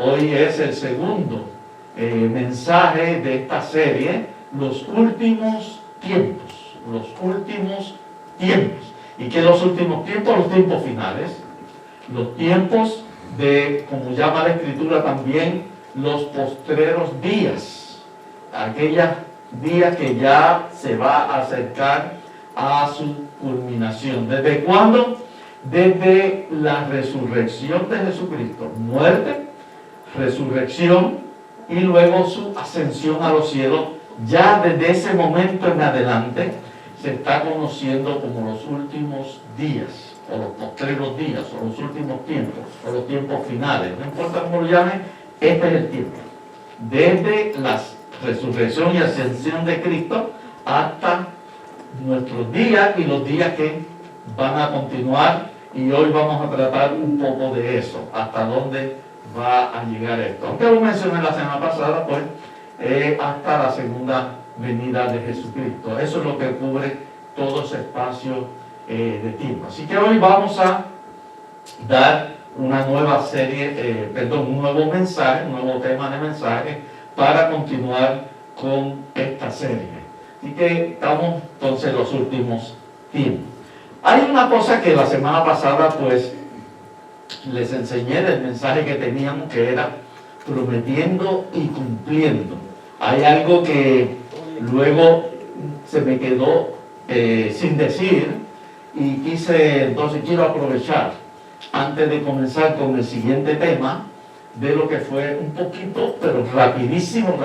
Hoy es el segundo mensaje de esta serie, los últimos tiempos. Los últimos tiempos. ¿Y qué los últimos tiempos? Los tiempos finales. Los tiempos de, como llama la Escritura también, los postreros días. Aquellos días que ya se va a acercar a su culminación. ¿Desde cuándo? Desde la resurrección de Jesucristo. Muerte, resurrección y luego su ascensión a los cielos. Ya desde ese momento en adelante se está conociendo como los últimos días, o los postreros días, o los últimos tiempos, o los tiempos finales. No importa cómo lo llamen, este es el tiempo. Desde la resurrección y ascensión de Cristo hasta nuestros días y los días que van a continuar. Y hoy vamos a tratar un poco de eso, hasta dónde va a llegar esto. Aunque lo mencioné la semana pasada, pues hasta la segunda venida de Jesucristo. Eso es lo que cubre todo ese espacio de tiempo. Así que hoy vamos a dar una nueva serie, un nuevo mensaje, un nuevo tema de mensaje para continuar con esta serie. Así que estamos entonces en los últimos tiempos. Hay una cosa que la semana pasada pues les enseñé del mensaje que teníamos, que era prometiendo y cumpliendo. Hay algo que luego se me quedó sin decir y entonces quiero aprovechar antes de comenzar con el siguiente tema de lo que fue un poquito, pero rapidísimo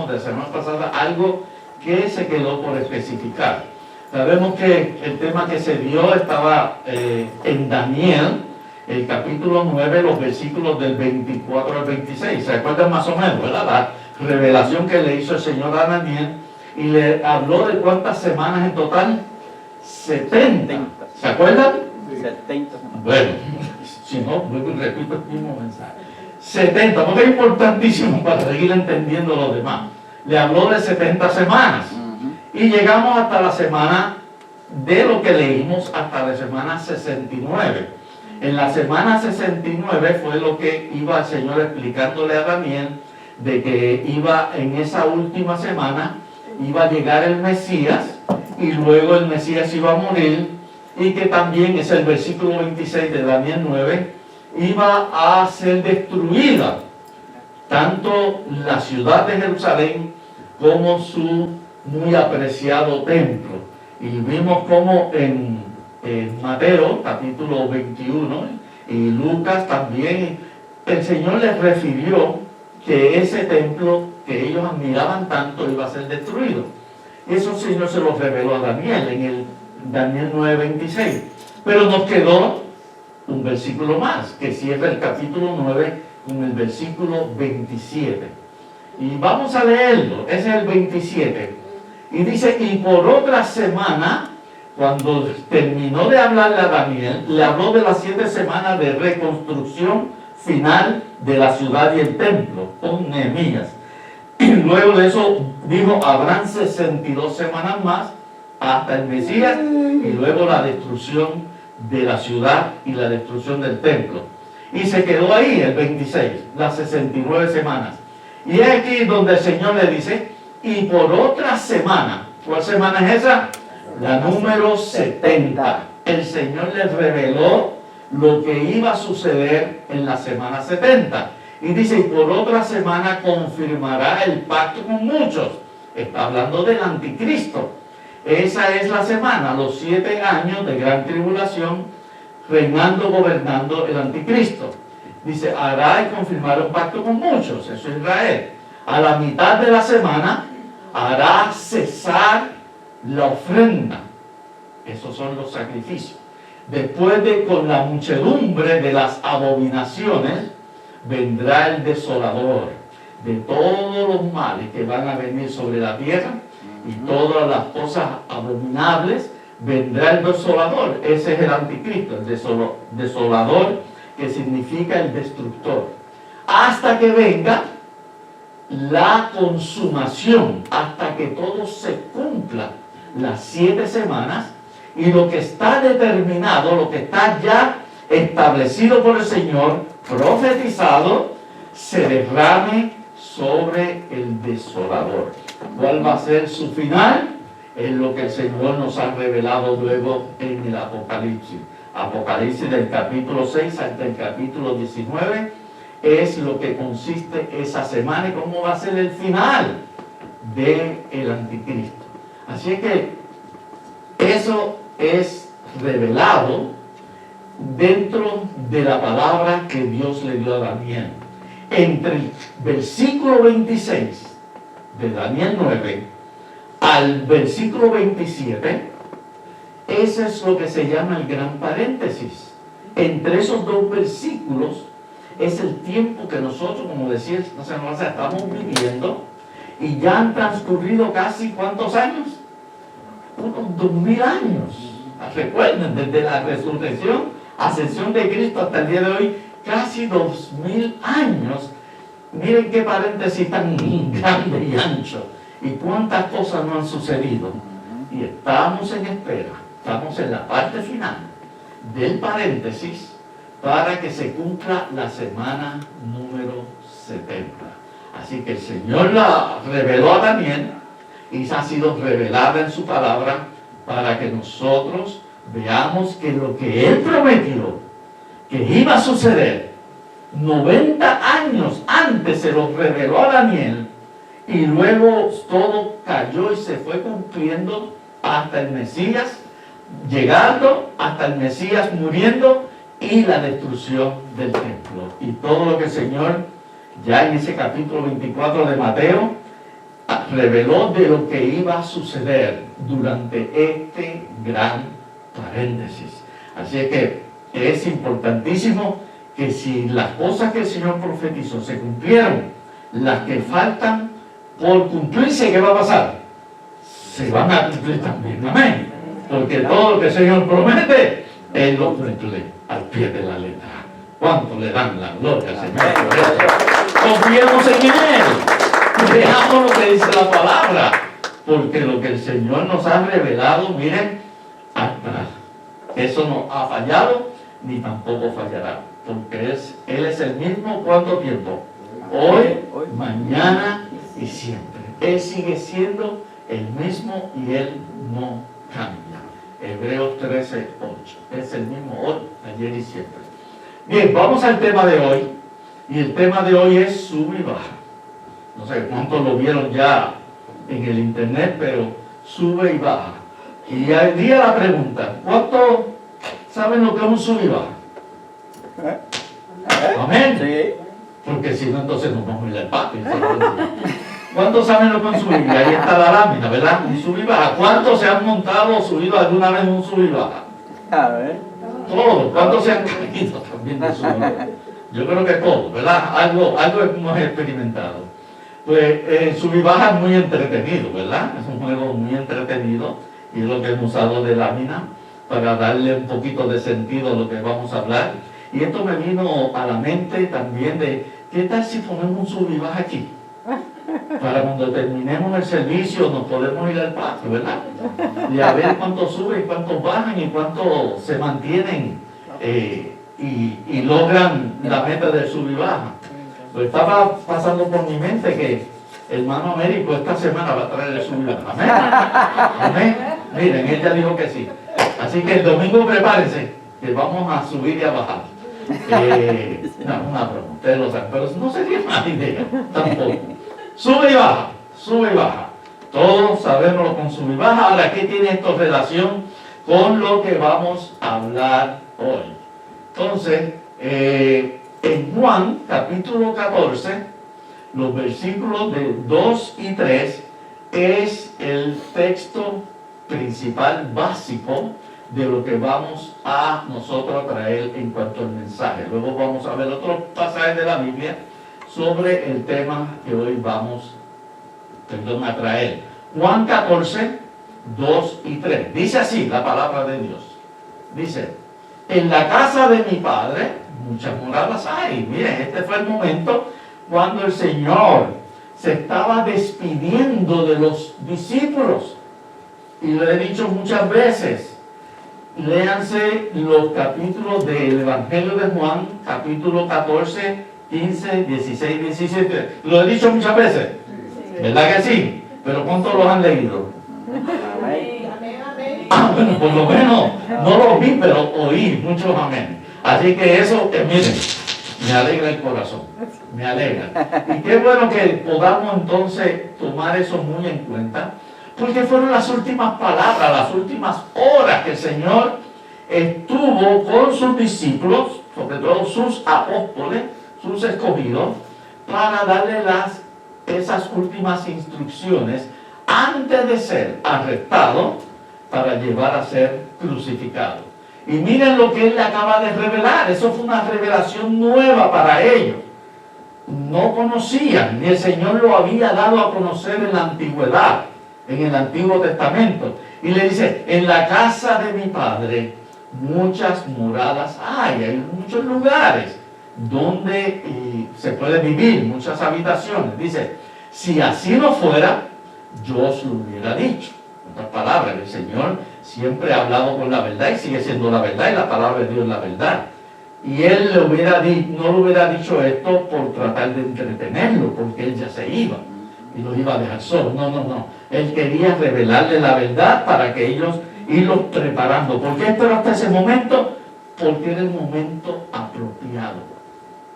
de la semana pasada, algo que se quedó por especificar. Sabemos que el tema que se dio estaba en Daniel, el capítulo 9, los versículos del 24 al 26. ¿Se acuerdan más o menos, verdad? La revelación que le hizo el Señor a Daniel, y le habló de cuántas semanas en total. 70. ¿Se acuerdan? 70 semanas. Bueno, si no, luego repito el mismo mensaje. 70, porque es importantísimo para seguir entendiendo los demás. Le habló de 70 semanas. Y llegamos hasta la semana, de lo que leímos, hasta la semana 69. En la semana 69 fue lo que iba el Señor explicándole a Daniel, de que iba en esa última semana, iba a llegar el Mesías, y luego el Mesías iba a morir, y que también es el versículo 26 de Daniel 9, iba a ser destruida tanto la ciudad de Jerusalén como su muy apreciado templo. Y vimos como en Mateo capítulo 21 y Lucas también el Señor les refirió que ese templo que ellos admiraban tanto iba a ser destruido. Eso el Señor se lo reveló a Daniel en el Daniel 9:26. Pero nos quedó un versículo más que cierra el capítulo 9 con el versículo 27. Y vamos a leerlo. Ese es el 27. Y dice, y por otra semana, cuando terminó de hablarle a Daniel, le habló de las 7 semanas de reconstrucción final de la ciudad y el templo, con Nehemías. Y luego de eso dijo, habrán 62 semanas más hasta el Mesías, y luego la destrucción de la ciudad y la destrucción del templo. Y se quedó ahí el 26, las 69 semanas. Y es aquí donde el Señor le dice, y por otra semana, ¿cuál semana es esa? La número 70. El Señor les reveló lo que iba a suceder en la semana 70. Y dice, y por otra semana confirmará el pacto con muchos. Está hablando del anticristo. Esa es la semana, los 7 años de gran tribulación, reinando, gobernando el anticristo. Dice, hará y confirmará un pacto con muchos, eso es Israel. A la mitad de la semana hará cesar la ofrenda. Esos son los sacrificios. Después de con la muchedumbre de las abominaciones, vendrá el desolador de todos los males que van a venir sobre la tierra y todas las cosas abominables, vendrá el desolador. Ese es el anticristo, el desolador, que significa el destructor. Hasta que venga la consumación, hasta que todo se cumpla, las 7 semanas, y lo que está determinado, lo que está ya establecido por el Señor, profetizado, se derrame sobre el desolador. ¿Cuál va a ser su final? Es lo que el Señor nos ha revelado luego en el Apocalipsis. Apocalipsis del capítulo 6 hasta el capítulo 19 es lo que consiste esa semana y cómo va a ser el final del anticristo. Así que eso es revelado dentro de la palabra que Dios le dio a Daniel. Entre el versículo 26 de Daniel 9 al versículo 27, ese es lo que se llama el gran paréntesis. Entre esos dos versículos es el tiempo que nosotros, como decía, estamos viviendo, y ya han transcurrido casi ¿cuántos años? Unos 2000 años. Recuerden, desde la resurrección, ascensión de Cristo hasta el día de hoy, casi 2000 años. Miren qué paréntesis tan grande y ancho, y cuántas cosas no han sucedido. Y estamos en espera, estamos en la parte final del paréntesis para que se cumpla la semana número 70. Así que el Señor la reveló a Daniel y ha sido revelada en su palabra para que nosotros veamos que lo que Él prometió que iba a suceder 90 años antes se lo reveló a Daniel, y luego todo cayó y se fue cumpliendo hasta el Mesías, llegando hasta el Mesías muriendo y la destrucción del templo. Y todo lo que el Señor ya en ese capítulo 24 de Mateo reveló de lo que iba a suceder durante este gran paréntesis. Así que es importantísimo que si las cosas que el Señor profetizó se cumplieron, las que faltan por cumplirse, ¿qué va a pasar? Se van a cumplir también, amén. Porque todo lo que el Señor promete, Él lo cumple al pie de la letra. ¿Cuánto le dan la gloria al Señor por eso? Confiemos en Él. Veamos lo que dice la palabra. Porque lo que el Señor nos ha revelado, miren, hasta eso no ha fallado, ni tampoco fallará. Porque Él es el mismo, ¿cuánto tiempo? Hoy, mañana y siempre. Él sigue siendo el mismo y Él no cambia. Hebreos 13, 8. Es el mismo hoy, ayer y siempre. Bien, vamos al tema de hoy. Y el tema de hoy es sube y baja. No sé cuántos lo vieron ya en el internet, pero sube y baja. Y al día la pregunta, ¿cuántos saben lo que es un sube y baja? Amén. Sí. Porque si no, entonces nos vamos a ir al patio. ¿Cuántos saben lo que es un sub y baja? Ahí está la lámina, ¿verdad? Un sub y baja. ¿Cuántos se han montado o subido alguna vez en un sub y baja? A ver. Todos. ¿Cuántos se han caído también de sub y baja? Yo creo que todos, ¿verdad? Algo hemos experimentado. Pues el sub y baja es muy entretenido, ¿verdad? Es un juego muy entretenido y es lo que hemos usado de lámina para darle un poquito de sentido a lo que vamos a hablar. Y esto me vino a la mente también de, ¿qué tal si ponemos un sub y baja aquí? Para cuando terminemos el servicio nos podemos ir al patio, ¿verdad? Y a ver cuántos suben, cuántos bajan y cuántos se mantienen y logran la meta del sub y baja. Pues estaba pasando por mi mente que el hermano Américo esta semana va a traer el sub y baja. Amén. Amén. Miren, él ya dijo que sí. Así que el domingo prepárense, que vamos a subir y a bajar. No, una broma, ustedes lo saben, pero no sería mala idea tampoco. Sube y baja, sube y baja. Todos sabemos lo con sube y baja. Ahora, ¿qué tiene esto relación con lo que vamos a hablar hoy? Entonces, en Juan, capítulo 14, los versículos de 2 y 3 es el texto principal básico de lo que vamos a nosotros a traer en cuanto al mensaje. Luego vamos a ver otros pasajes de la Biblia sobre el tema que hoy vamos a traer. Juan 14, 2 y 3. Dice así la palabra de Dios. Dice, en la casa de mi Padre muchas moradas hay. Miren, este fue el momento cuando el Señor se estaba despidiendo de los discípulos. Y lo he dicho muchas veces, léanse los capítulos del Evangelio de Juan, capítulo 14 15, 16, 17. Lo he dicho muchas veces, ¿verdad que sí? Pero ¿cuántos los han leído? Ah, bueno, por lo menos no lo vi, pero oí muchos amén. Así que eso, miren, me alegra el corazón, me alegra. Y qué bueno que podamos entonces tomar eso muy en cuenta, porque fueron las últimas palabras, las últimas horas que el Señor estuvo con sus discípulos, sobre todo sus apóstoles, sus escogidos, para darle esas últimas instrucciones antes de ser arrestado para llevar a ser crucificado. Y miren lo que él le acaba de revelar. Eso fue una revelación nueva para ellos. No conocían, ni el Señor lo había dado a conocer en la antigüedad, en el Antiguo Testamento. Y le dice, en la casa de mi Padre muchas moradas hay muchos lugares donde se puede vivir, muchas habitaciones. Dice, si así no fuera, yo os lo hubiera dicho. En otras palabras, el Señor siempre ha hablado con la verdad y sigue siendo la verdad, y la palabra de Dios es la verdad. Y él no le hubiera dicho esto por tratar de entretenerlo, porque él ya se iba y los iba a dejar solos. No. Él quería revelarle la verdad para que ellos irlos preparando. ¿Por qué esperó hasta ese momento? Porque era el momento apropiado,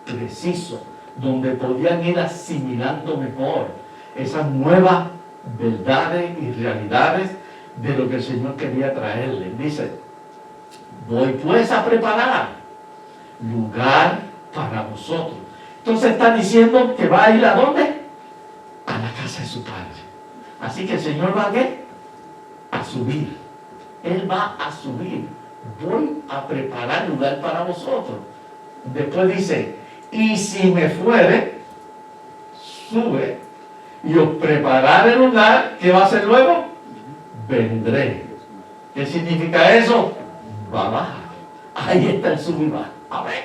preciso, donde podían ir asimilando mejor esas nuevas verdades y realidades de lo que el Señor quería traerles. Dice, voy pues a preparar lugar para vosotros. Entonces está diciendo que va a ir ¿a dónde? A la casa de su Padre. Así que el Señor va a ¿qué? A subir. Él va a subir. Voy a preparar lugar para vosotros. Después dice, y si me fuere, sube y os prepararé el lugar. ¿Qué va a hacer luego? Vendré. ¿Qué significa eso? Va a bajar. Ahí está el sub y baja. Amén.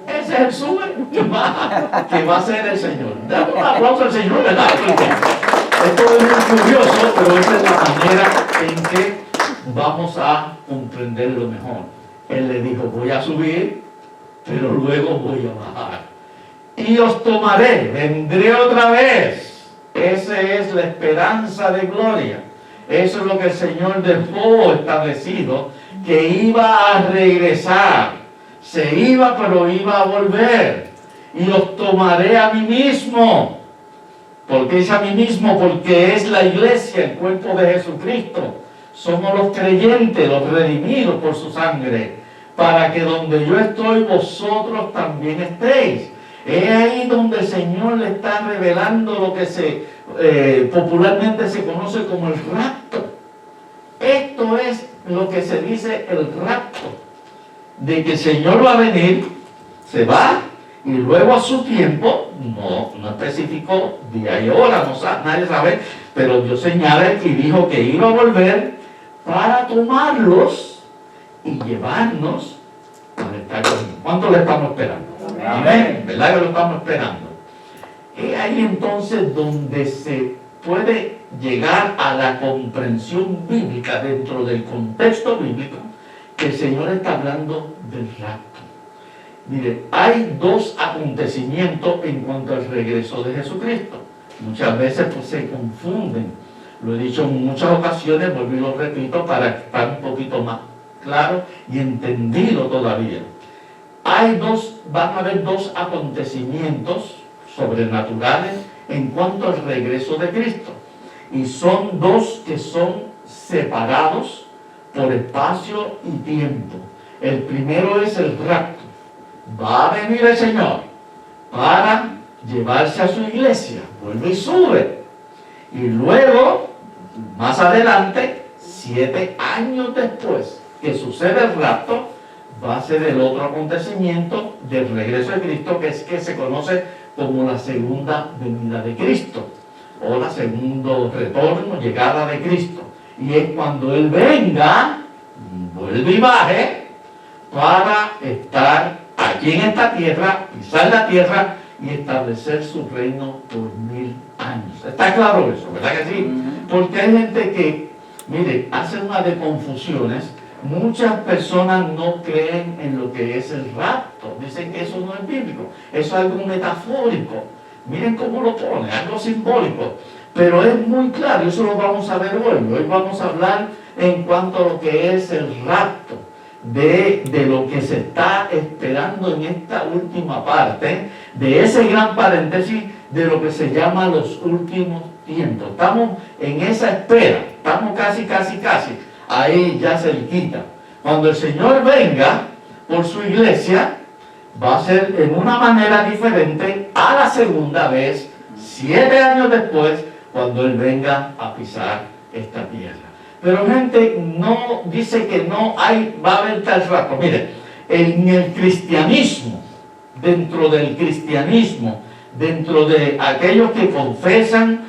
Ese es el sube que va a ser el Señor. Dame un aplauso al Señor, ¿verdad? Porque esto es muy curioso, pero esa es la manera en que vamos a comprenderlo mejor. Él le dijo, voy a subir, pero luego voy a bajar. Y os tomaré, vendré otra vez. Esa es la esperanza de gloria. Eso es lo que el Señor dejó establecido, que iba a regresar. Se iba, pero iba a volver. Y os tomaré a mí mismo. ¿Por qué es a mí mismo? Porque es la iglesia, el cuerpo de Jesucristo. Somos los creyentes, los redimidos por su sangre, para que donde yo estoy, vosotros también estéis. Es ahí donde el Señor le está revelando lo que popularmente se conoce como el rapto. Esto es lo que se dice el rapto, de que el Señor va a venir, se va, y luego a su tiempo, no especificó día y hora, nadie sabe, pero Dios señala y dijo que iba a volver para tomarlos y llevarnos para estar con Él. ¿Cuánto le estamos esperando? Amén. ¿Verdad que lo estamos esperando? Es ahí entonces donde se puede llegar a la comprensión bíblica dentro del contexto bíblico que el Señor está hablando del rapto. Mire, hay dos acontecimientos en cuanto al regreso de Jesucristo. Muchas veces pues, se confunden. Lo he dicho en muchas ocasiones, vuelvo y lo repito para estar un poquito más claro y entendido todavía. Van a haber dos acontecimientos sobrenaturales en cuanto al regreso de Cristo. Y son dos que son separados por espacio y tiempo. El primero es el rapto. Va a venir el Señor para llevarse a su iglesia. Vuelve y sube. Y luego, más adelante, 7 años después que sucede el rapto, va a ser el otro acontecimiento del regreso de Cristo, que se conoce como la segunda venida de Cristo, o la segundo retorno, llegada de Cristo. Y es cuando Él venga, vuelve y baje, para estar aquí en esta tierra, pisar la tierra y establecer su reino por 1000 años. ¿Está claro eso? ¿Verdad que sí? Porque hay gente que, mire, hace una de confusiones. Muchas personas no creen en lo que es el rapto. rapto. Dicen que eso no es bíblico, eso es algo metafórico. Miren cómo lo pone, algo simbólico. Pero es muy claro, eso lo vamos a ver hoy. Hoy vamos a hablar en cuanto a lo que es el rapto, de lo que se está esperando en esta última parte, de ese gran paréntesis de lo que se llama los últimos tiempos. Estamos en esa espera, estamos casi, ahí ya cerquita. Cuando el Señor venga por su iglesia, va a ser en una manera diferente a la segunda vez, 7 años después, cuando Él venga a pisar esta tierra. Pero gente, no dice que no hay, va a haber tal rapto. Mire, en el cristianismo, dentro del cristianismo, dentro de aquellos que confesan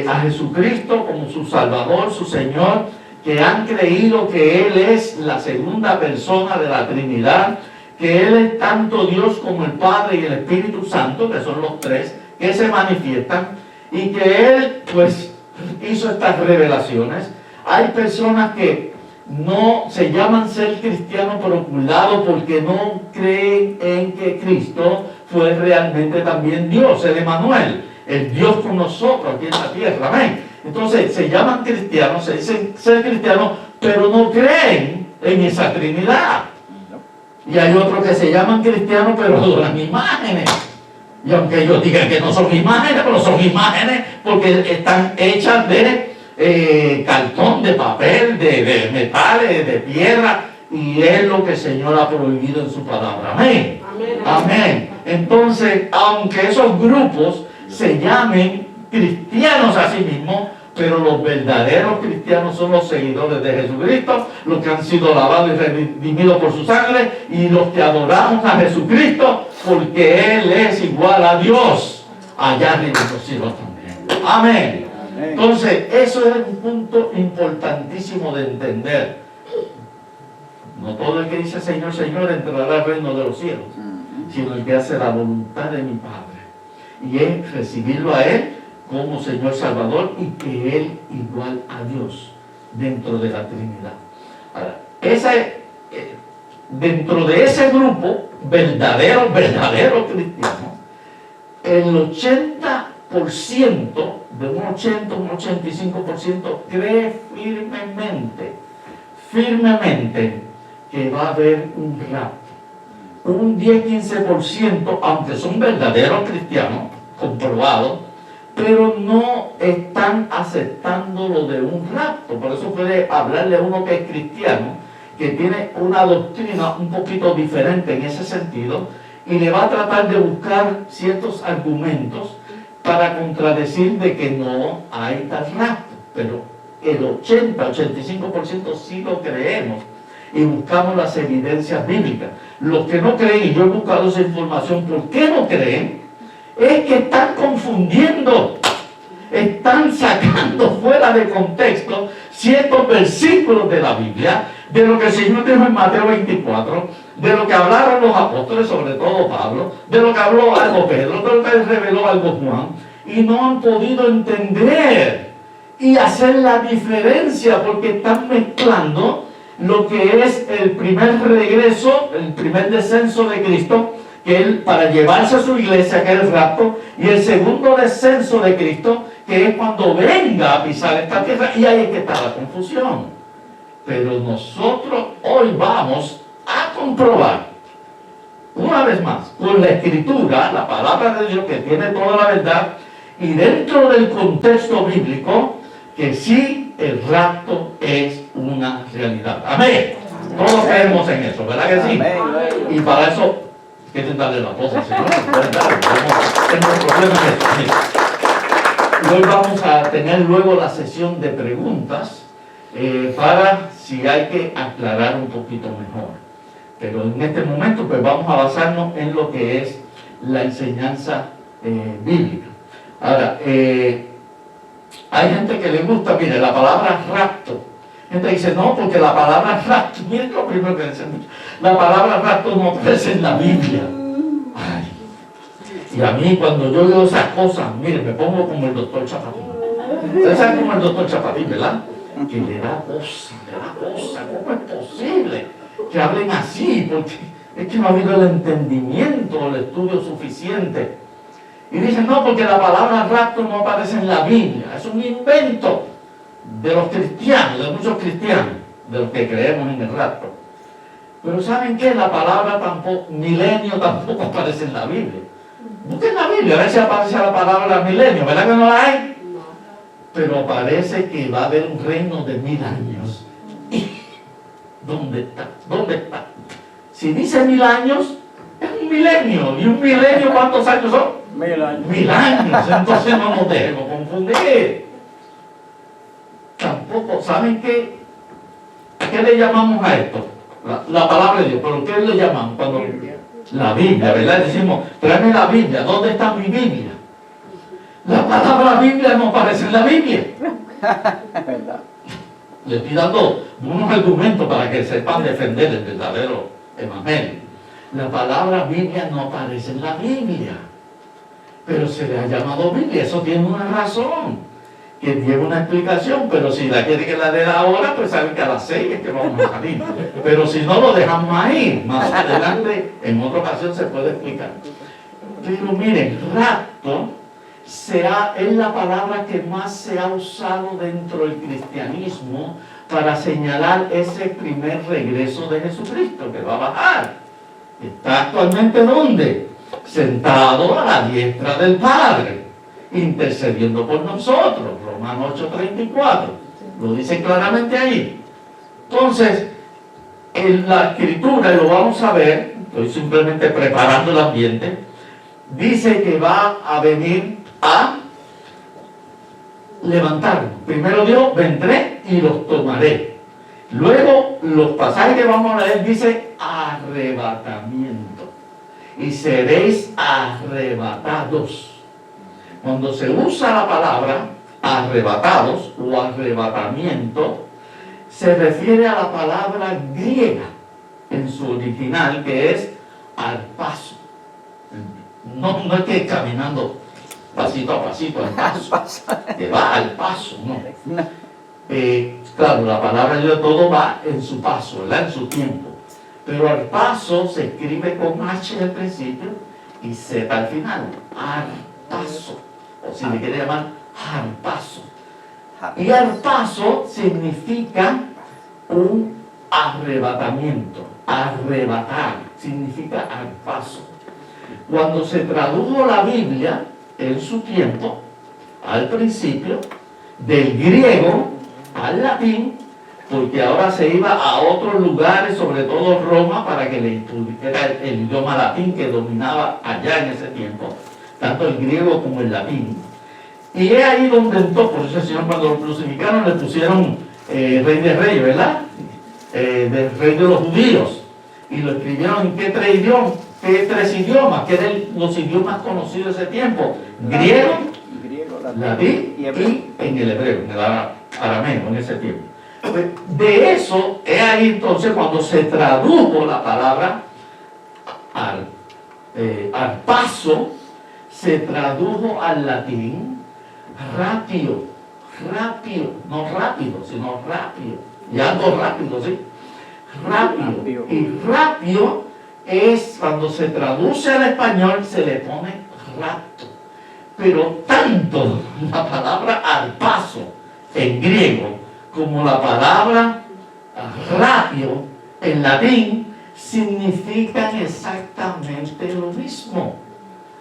a Jesucristo como su Salvador, su Señor, que han creído que Él es la segunda persona de la Trinidad, que Él es tanto Dios como el Padre y el Espíritu Santo, que son los tres que se manifiestan, y que Él pues hizo estas revelaciones. Hay personas que no se llaman ser cristianos por ocultado porque no creen en que Cristo fue realmente también Dios, el Emmanuel, el Dios con nosotros aquí en la tierra, amén. Entonces se llaman cristianos, se dicen ser cristianos, pero no creen en esa Trinidad. Y hay otros que se llaman cristianos, pero adoran imágenes. Y aunque ellos digan que no son imágenes, pero son imágenes porque están hechas de cartón, de papel, de metales, de piedra, y es lo que el Señor ha prohibido en su palabra. Amén. Amén. Amén. Entonces, aunque esos grupos se llamen cristianos a sí mismos, pero los verdaderos cristianos son los seguidores de Jesucristo, los que han sido lavados y redimidos por su sangre, y los que adoramos a Jesucristo porque Él es igual a Dios allá arriba en los cielos también. Amén. Entonces, eso es un punto importantísimo de entender. No todo el que dice Señor, Señor entrará al reino de los cielos, sino el que hace la voluntad de mi Padre. Y es recibirlo a Él como Señor Salvador y que Él igual a Dios dentro de la Trinidad. Ahora, dentro de ese grupo, verdadero cristiano, el 80%, de un 80, un 85% cree firmemente que va a haber un rapto. Un 10-15%, aunque son verdaderos cristianos, comprobados, pero no están aceptando lo de un rapto. Por eso puede hablarle a uno que es cristiano, que tiene una doctrina un poquito diferente en ese sentido, y le va a tratar de buscar ciertos argumentos para contradecir de que no hay tal rapto. Pero el 80-85% sí lo creemos y buscamos las evidencias bíblicas. Los que no creen, y yo he buscado esa información, ¿por qué no creen? Es que están confundiendo, están sacando fuera de contexto ciertos versículos de la Biblia, de lo que el Señor dijo en Mateo 24, de lo que hablaron los apóstoles, sobre todo Pablo, de lo que habló algo Pedro, de lo que reveló algo Juan, y no han podido entender y hacer la diferencia porque están mezclando lo que es el primer regreso, el primer descenso de Cristo, que Él, para llevarse a su iglesia, que es el rapto, y el segundo descenso de Cristo, que es cuando venga a pisar esta tierra, y ahí es que está la confusión. Pero nosotros hoy vamos a comprobar, una vez más, con la Escritura, la palabra de Dios que tiene toda la verdad, y dentro del contexto bíblico, que sí, el rapto es una realidad. Amén. Todos creemos en eso, ¿verdad que sí? Y para eso, quieren darle la voz al Señor. Tengo problemas de esto. Y hoy vamos a tener luego la sesión de preguntas para si hay que aclarar un poquito mejor. Pero en este momento pues vamos a basarnos en lo que es la enseñanza bíblica. Ahora, hay gente que le gusta, mire, la palabra rapto. Gente dice, no, porque la palabra rapto, miren lo primero que dicen, la palabra rapto no aparece en la Biblia. Ay. Y a mí cuando yo veo esas cosas, mire, me pongo como el doctor Chapatín. Ustedes saben como el doctor Chapatín, ¿verdad? Que le da cosa, ¿cómo es posible que hablen así? Porque Es que no ha habido el entendimiento o el estudio suficiente. Y dicen, no, porque la palabra rapto no aparece en la Biblia. Es un invento de los cristianos, de muchos cristianos, de los que creemos en el rapto. Pero ¿saben qué? La palabra tampoco, milenio tampoco aparece en la Biblia. Busquen la Biblia, a ver si aparece la palabra milenio. ¿Verdad que no la hay? No. Pero parece que va a haber un reino de 1000 años. ¿Dónde está? ¿Dónde está? Si dice 1000 años, es un milenio. ¿Y un milenio cuántos años son? 1000 años. 1000 años. Entonces no nos dejemos confundir. Tampoco, ¿saben qué? ¿A qué le llamamos a esto? La palabra de Dios. ¿Pero qué le llamamos? Cuando la Biblia, ¿verdad? Decimos, tráeme la Biblia. ¿Dónde está mi Biblia? La palabra Biblia no aparece en la Biblia. ¿Verdad? Le estoy dando unos argumentos para que sepan defender el verdadero evangelio. La palabra Biblia no aparece en la Biblia, pero se le ha llamado Biblia. Eso tiene una razón, que tiene una explicación, pero si la quiere que la dé ahora, pues saben que a las 6 es que vamos a salir. Pero si no, lo dejamos ahí. Más adelante, en otra ocasión, se puede explicar. Pero miren, rapto es la palabra que más se ha usado dentro del cristianismo para señalar ese primer regreso de Jesucristo, que va a bajar. ¿Está actualmente dónde? Sentado a la diestra del Padre, intercediendo por nosotros. Romanos 8:34. Lo dice claramente ahí. Entonces, en la escritura, y lo vamos a ver, estoy simplemente preparando el ambiente, dice que va a venir a levantarnos. Primero Dios, vendré y los tomaré. Luego, los pasajes que vamos a leer dice arrebatamiento. Y seréis arrebatados. Cuando se usa la palabra arrebatados o arrebatamiento, se refiere a la palabra griega en su original, que es al paso. No es que caminando pasito a pasito, al paso, que va al paso, no. Claro, la palabra de Dios todo va en su paso, ¿verdad? En su tiempo. Pero al paso se escribe con H al principio y Z al final. Al paso. O si le quiere llamar al paso. Y al paso significa un arrebatamiento. Arrebatar significa al paso. Cuando se tradujo la Biblia en su tiempo, al principio, del griego al latín, porque ahora se iba a otros lugares, sobre todo Roma, para que le estudiara el idioma latín que dominaba allá en ese tiempo, tanto el griego como el latín. Y es ahí donde entró, por eso el Señor cuando lo crucificaron le pusieron rey de reyes, ¿verdad? Del rey de los judíos. Y lo escribieron en qué tres idiomas, que eran los idiomas conocidos de ese tiempo: griego, latín y en el hebreo, en el arameo en ese tiempo. Pues de eso es ahí entonces cuando se tradujo la palabra al paso, se tradujo al latín rápido, no rápido, sino rápido, y algo rápido, ¿sí? Rápido. Y rápido es cuando se traduce al español, se le pone rapto. Pero tanto la palabra al paso en griego como la palabra rápido en latín significan exactamente lo mismo: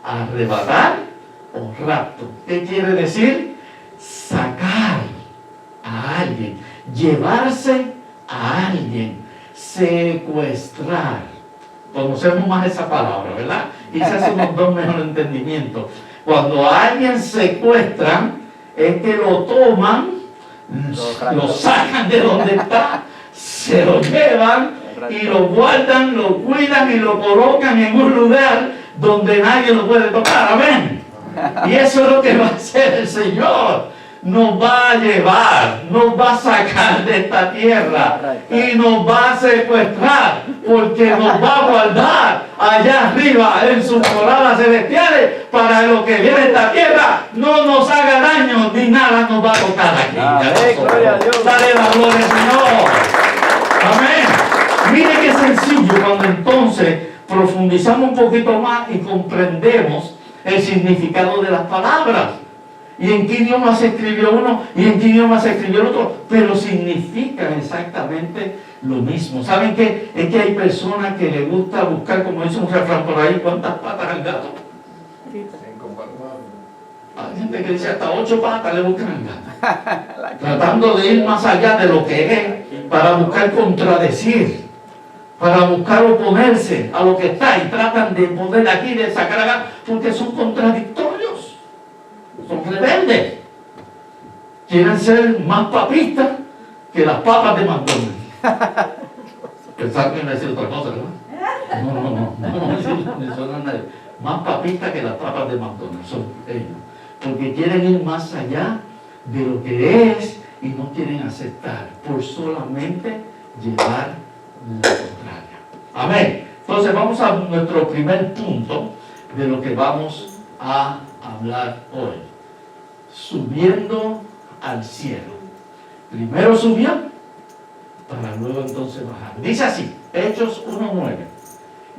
arrebatar o rapto. ¿Qué quiere decir? Sacar a alguien, llevarse a alguien, secuestrar. Conocemos más esa palabra, ¿verdad? Quizás nos da un mejor entendimiento. Cuando a alguien secuestran, es que lo toman, lo sacan de donde está, se lo llevan y lo guardan, lo cuidan y lo colocan en un lugar donde nadie lo puede tocar. Amén. Y eso es lo que va a hacer el Señor. Nos va a llevar, nos va a sacar de esta tierra y nos va a secuestrar, porque nos va a guardar allá arriba en sus moradas celestiales para que lo que viene de esta tierra no nos haga daño ni nada nos va a tocar aquí. Gloria a Dios. Dale la gloria al Señor. Amén. Mire qué sencillo cuando entonces entonces profundizamos un poquito más y comprendemos el significado de las palabras. Y en qué idioma se escribió uno y en qué idioma se escribió el otro, pero significan exactamente lo mismo. ¿Saben qué? Es que hay personas que les gusta buscar, como dice un refrán por ahí, ¿cuántas patas al gato? Hay gente que dice hasta 8 patas le buscan al gato. Tratando de ir más allá de lo que es, para buscar contradecir, para buscar oponerse a lo que está, y tratan de poder aquí, de sacar acá, porque son contradictorios, son rebeldes, quieren ser más papistas que las papas de McDonald's. Pensar que me decir otra cosa, ¿verdad? No suena nadie. Más papistas que las papas de McDonald's son ellos, porque quieren ir más allá de lo que es y no quieren aceptar por solamente llevar la contraria. Amén. Entonces vamos a nuestro primer punto de lo que vamos a hablar hoy. Subiendo al cielo. Primero subió para luego entonces bajar. Dice así, Hechos 1:9.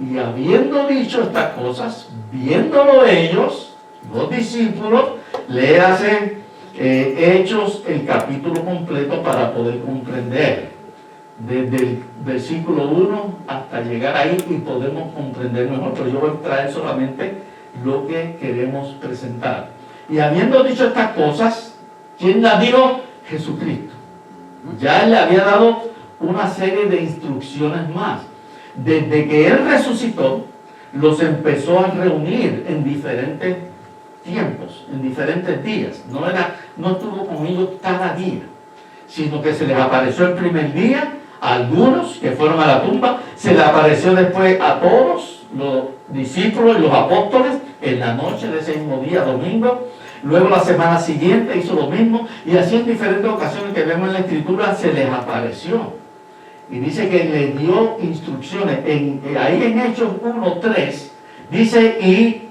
Y habiendo dicho estas cosas, viéndolo ellos, los discípulos, le hacen Hechos el capítulo completo para poder comprender desde el versículo 1 hasta llegar ahí y podemos comprender mejor, pero yo voy a traer solamente lo que queremos presentar. Y habiendo dicho estas cosas, ¿quién las dijo? Jesucristo. Ya él le había dado una serie de instrucciones más. Desde que él resucitó, los empezó a reunir en diferentes tiempos, en diferentes días. No estuvo con ellos cada día, sino que se les apareció el primer día a algunos que fueron a la tumba, se les apareció después a todos los discípulos y los apóstoles en la noche de ese mismo día, domingo. Luego la semana siguiente hizo lo mismo, y así en diferentes ocasiones que vemos en la Escritura se les apareció. Y dice que le dio instrucciones. Ahí en Hechos 1:3 dice, y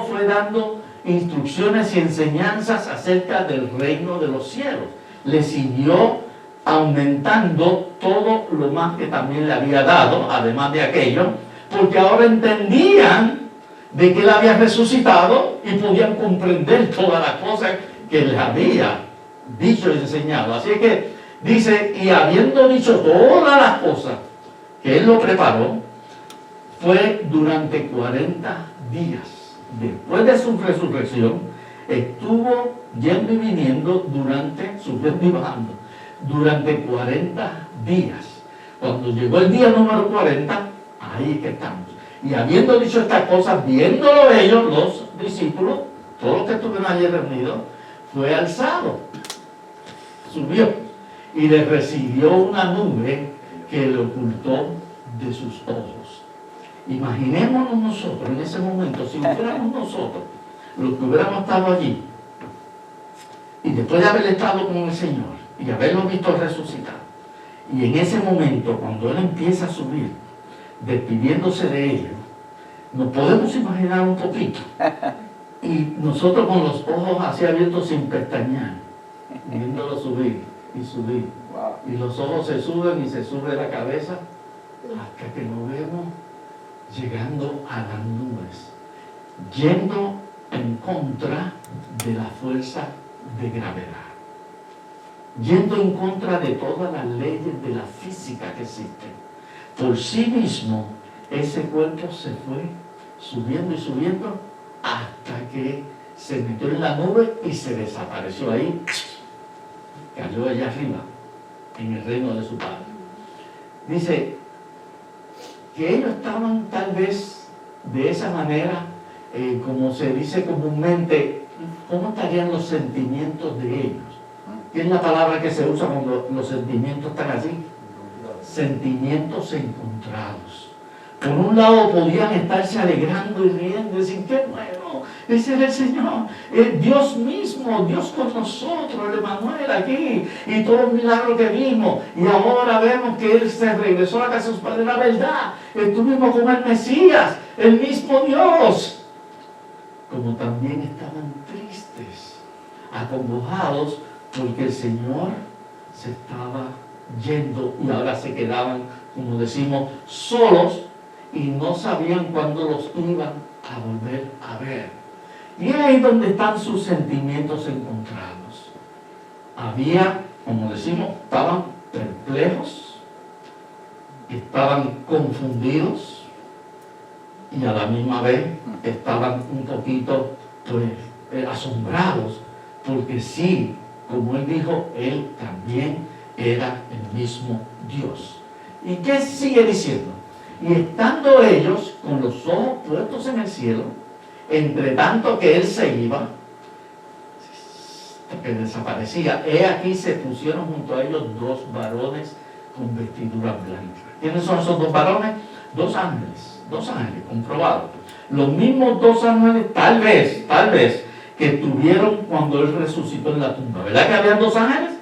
fue dando instrucciones y enseñanzas acerca del reino de los cielos. Le siguió aumentando todo lo más que también le había dado, además de aquello, porque ahora entendían de que él había resucitado y podían comprender todas las cosas que les había dicho y enseñado. Así que dice, y habiendo dicho todas las cosas que él lo preparó, fue durante 40 días. Después de su resurrección, estuvo yendo y viniendo subiendo y bajando, durante 40 días. Cuando llegó el día número 40, ahí que estamos. Y habiendo dicho estas cosas, viéndolo ellos, los discípulos, todos los que estuvieron allí reunidos, fue alzado, subió, y le recibió una nube que le ocultó de sus ojos. Imaginémonos nosotros en ese momento, si fuéramos nosotros los que hubiéramos estado allí, y después de haber estado con el Señor y haberlo visto resucitar, y en ese momento cuando Él empieza a subir, despidiéndose de ellos, nos podemos imaginar un poquito, y nosotros con los ojos así abiertos sin pestañear, viéndolo subir y subir, y los ojos se suben y se sube la cabeza hasta que nos vemos llegando a las nubes, yendo en contra de la fuerza de gravedad, yendo en contra de todas las leyes de la física que existen. Por sí mismo, ese cuerpo se fue subiendo y subiendo hasta que se metió en la nube y se desapareció ahí, cayó allá arriba, en el reino de su Padre. Dice que ellos estaban tal vez de esa manera, como se dice comúnmente, ¿cómo estarían los sentimientos de ellos? ¿Qué es la palabra que se usa cuando los sentimientos están así? Sentimientos encontrados. Por un lado podían estarse alegrando y riendo y decir, qué bueno, ese es el Señor, Dios mismo, Dios con nosotros, el Emanuel aquí, y todo el milagro que vimos, y ahora vemos que Él se regresó a la casa de sus padres, la verdad, estuvimos con el Mesías, el mismo Dios. Como también estaban tristes, acongojados, porque el Señor se estaba yendo y ahora se quedaban, como decimos, solos y no sabían cuándo los iban a volver a ver. Y es ahí donde están sus sentimientos encontrados. Había, como decimos, estaban perplejos, estaban confundidos y a la misma vez estaban un poquito pues, asombrados, porque sí, como él dijo, él también era el mismo Dios. ¿Y qué sigue diciendo? Y estando ellos con los ojos puestos en el cielo, entre tanto que él se iba, que desaparecía, he aquí se pusieron junto a ellos dos varones con vestiduras blancas. ¿Quiénes son esos dos varones? Dos ángeles, comprobado. Los mismos dos ángeles, tal vez, que tuvieron cuando él resucitó en la tumba. ¿Verdad que habían dos ángeles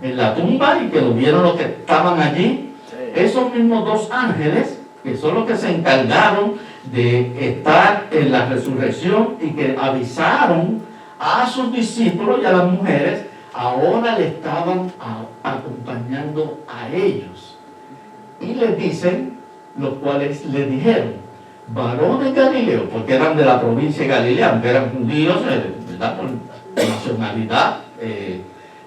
en la tumba y que lo vieron los que estaban allí? Sí. Esos mismos dos ángeles, que son los que se encargaron de estar en la resurrección y que avisaron a sus discípulos y a las mujeres, ahora le estaban acompañando a ellos. Y les dicen, los cuales les dijeron, varones galileos, porque eran de la provincia de Galilea, aunque eran judíos, ¿verdad? Por nacionalidad,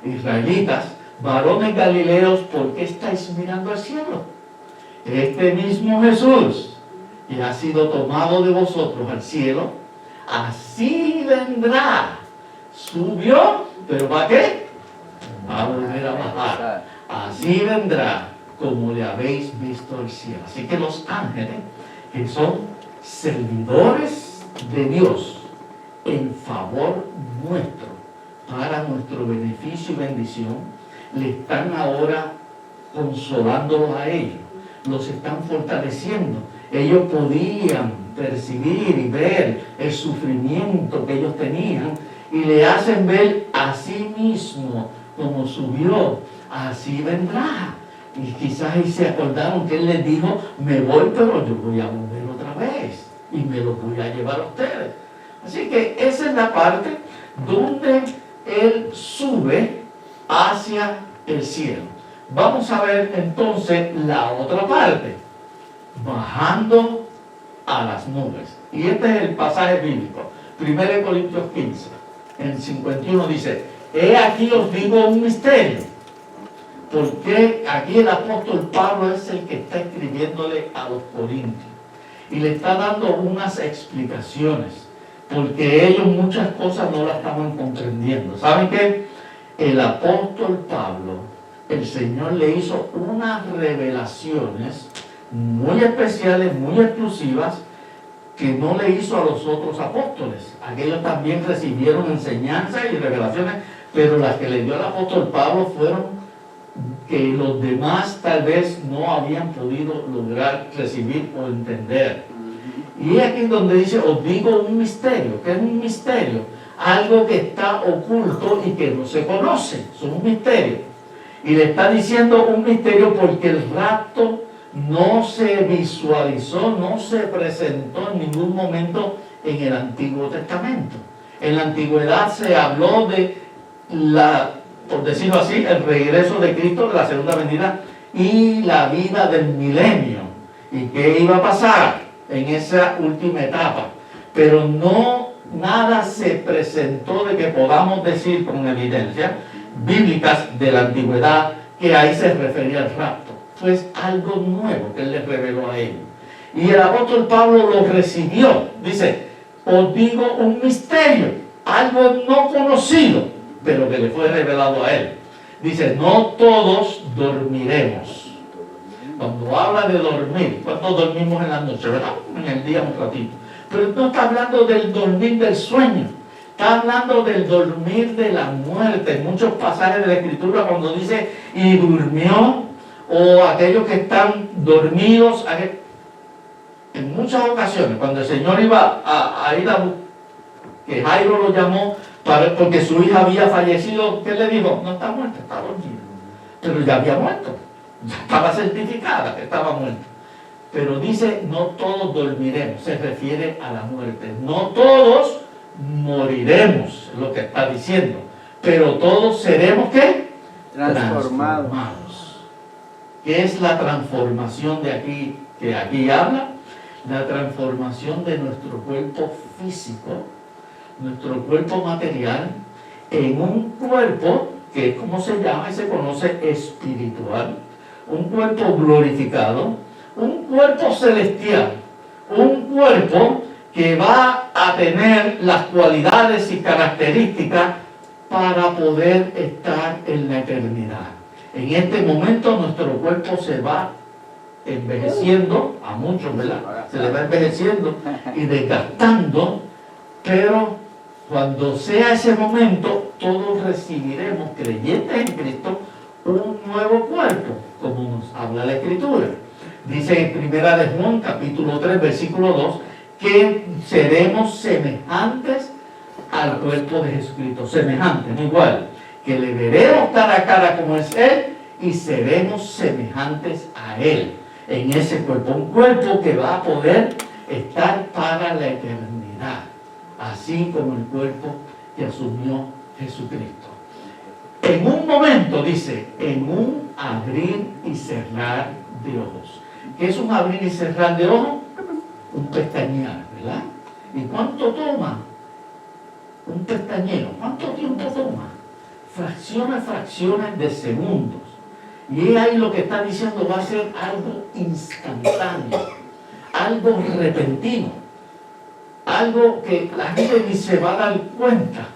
israelitas, varones galileos, ¿por qué estáis mirando al cielo? Este mismo Jesús, que ha sido tomado de vosotros al cielo, así vendrá. Subió, pero ¿para qué? Va a volver a bajar. Así vendrá, como le habéis visto al cielo. Así que los ángeles, que son servidores de Dios en favor nuestro, para nuestro beneficio y bendición, le están ahora consolándolos a ellos, los están fortaleciendo. Ellos podían percibir y ver el sufrimiento que ellos tenían y le hacen ver a sí mismo como subió, así vendrá. Y quizás ahí se acordaron que él les dijo, me voy, pero yo voy a volver otra vez y me los voy a llevar a ustedes. Así que esa es la parte donde él sube hacia el cielo. Vamos a ver entonces la otra parte, bajando a las nubes. Y este es el pasaje bíblico, 1 Corintios 15, en 51 dice, he aquí os digo un misterio. Porque aquí el apóstol Pablo es el que está escribiéndole a los corintios y le está dando unas explicaciones, porque ellos muchas cosas no las estaban comprendiendo. ¿Saben qué? El apóstol Pablo, el Señor le hizo unas revelaciones muy especiales, muy exclusivas, que no le hizo a los otros apóstoles. Aquellos también recibieron enseñanzas y revelaciones, pero las que le dio el apóstol Pablo fueron que los demás tal vez no habían podido lograr recibir o entender. Y es aquí donde dice, os digo un misterio. ¿Qué es un misterio? Algo que está oculto y que no se conoce. Es un misterio. Y le está diciendo un misterio porque el rapto no se visualizó, no se presentó en ningún momento en el Antiguo Testamento. En la antigüedad se habló de por decirlo así, el regreso de Cristo, de la segunda venida y la vida del milenio. ¿Y qué iba a pasar en esa última etapa? Pero no, nada se presentó de que podamos decir con evidencias bíblicas de la antigüedad que ahí se refería al rapto. Fue algo nuevo que él les reveló a ellos. Y el apóstol Pablo lo recibió. Dice, os digo un misterio, algo no conocido, pero que le fue revelado a él. Dice, no todos dormiremos. Cuando habla de dormir, ¿cuántos dormimos en la noche? ¿Verdad? En el día un ratito. Pero no está hablando del dormir del sueño. Está hablando del dormir de la muerte. En muchos pasajes de la Escritura cuando dice, y durmió, o aquellos que están dormidos. En muchas ocasiones, cuando el Señor iba a ir a que Jairo lo llamó, porque su hija había fallecido, ¿qué le dijo? No está muerta, está dormida. Pero ya había muerto, ya estaba certificada que estaba muerta. Pero dice, no todos dormiremos, se refiere a la muerte. No todos moriremos, es lo que está diciendo. Pero todos seremos, ¿qué? Transformados. ¿Qué es la transformación de aquí, que aquí habla? la transformación de nuestro cuerpo físico, nuestro cuerpo material, en un cuerpo que es como se llama y se conoce espiritual, un cuerpo glorificado, un cuerpo celestial, un cuerpo que va a tener las cualidades y características para poder estar en la eternidad. En este momento nuestro cuerpo se va envejeciendo, a muchos, ¿verdad? Se le va envejeciendo y desgastando, pero cuando sea ese momento, todos recibiremos, creyentes en Cristo, un nuevo cuerpo, como nos habla la Escritura. Dice en 1 de Juan, capítulo 3, versículo 2, que seremos semejantes al cuerpo de Jesucristo, semejantes, no igual, que le veremos cara a cara como es Él y seremos semejantes a Él en ese cuerpo, un cuerpo que va a poder estar para la eternidad, así como el cuerpo que asumió Jesucristo. En un momento, dice, en un abrir y cerrar de ojos. ¿Qué es un abrir y cerrar de ojos? Un pestañear, ¿verdad? ¿Y cuánto toma un pestañeo? ¿Cuánto tiempo toma? Fracciones de segundos. Y ahí lo que está diciendo va a ser algo instantáneo, algo repentino, algo que la gente ni se va a dar cuenta.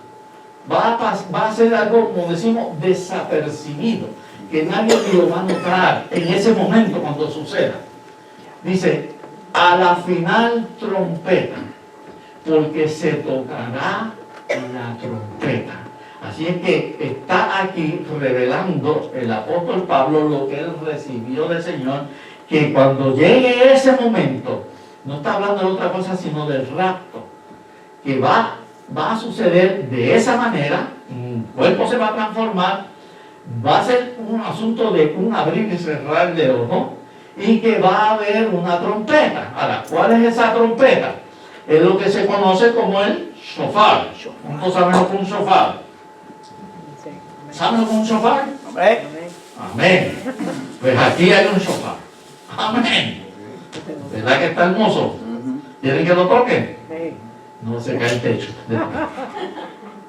Va a ser algo, como decimos, desapercibido, que nadie lo va a notar en ese momento cuando suceda. Dice, a la final trompeta, porque se tocará la trompeta. Así es que está aquí revelando el apóstol Pablo lo que él recibió del Señor, que cuando llegue ese momento, no está hablando de otra cosa sino del rapto, que va a suceder de esa manera, el cuerpo se va a transformar, va a ser un asunto de un abrir y cerrar de ojos, y que va a haber una trompeta. Ahora, ¿cuál es esa trompeta? Es lo que se conoce como el shofar. ¿Cuántos saben lo que es un shofar? ¿Saben lo que es un shofar? Amén. Pues aquí hay un shofar. Amén. ¿Verdad que está hermoso? ¿Quieren que lo toquen? No se cae el techo.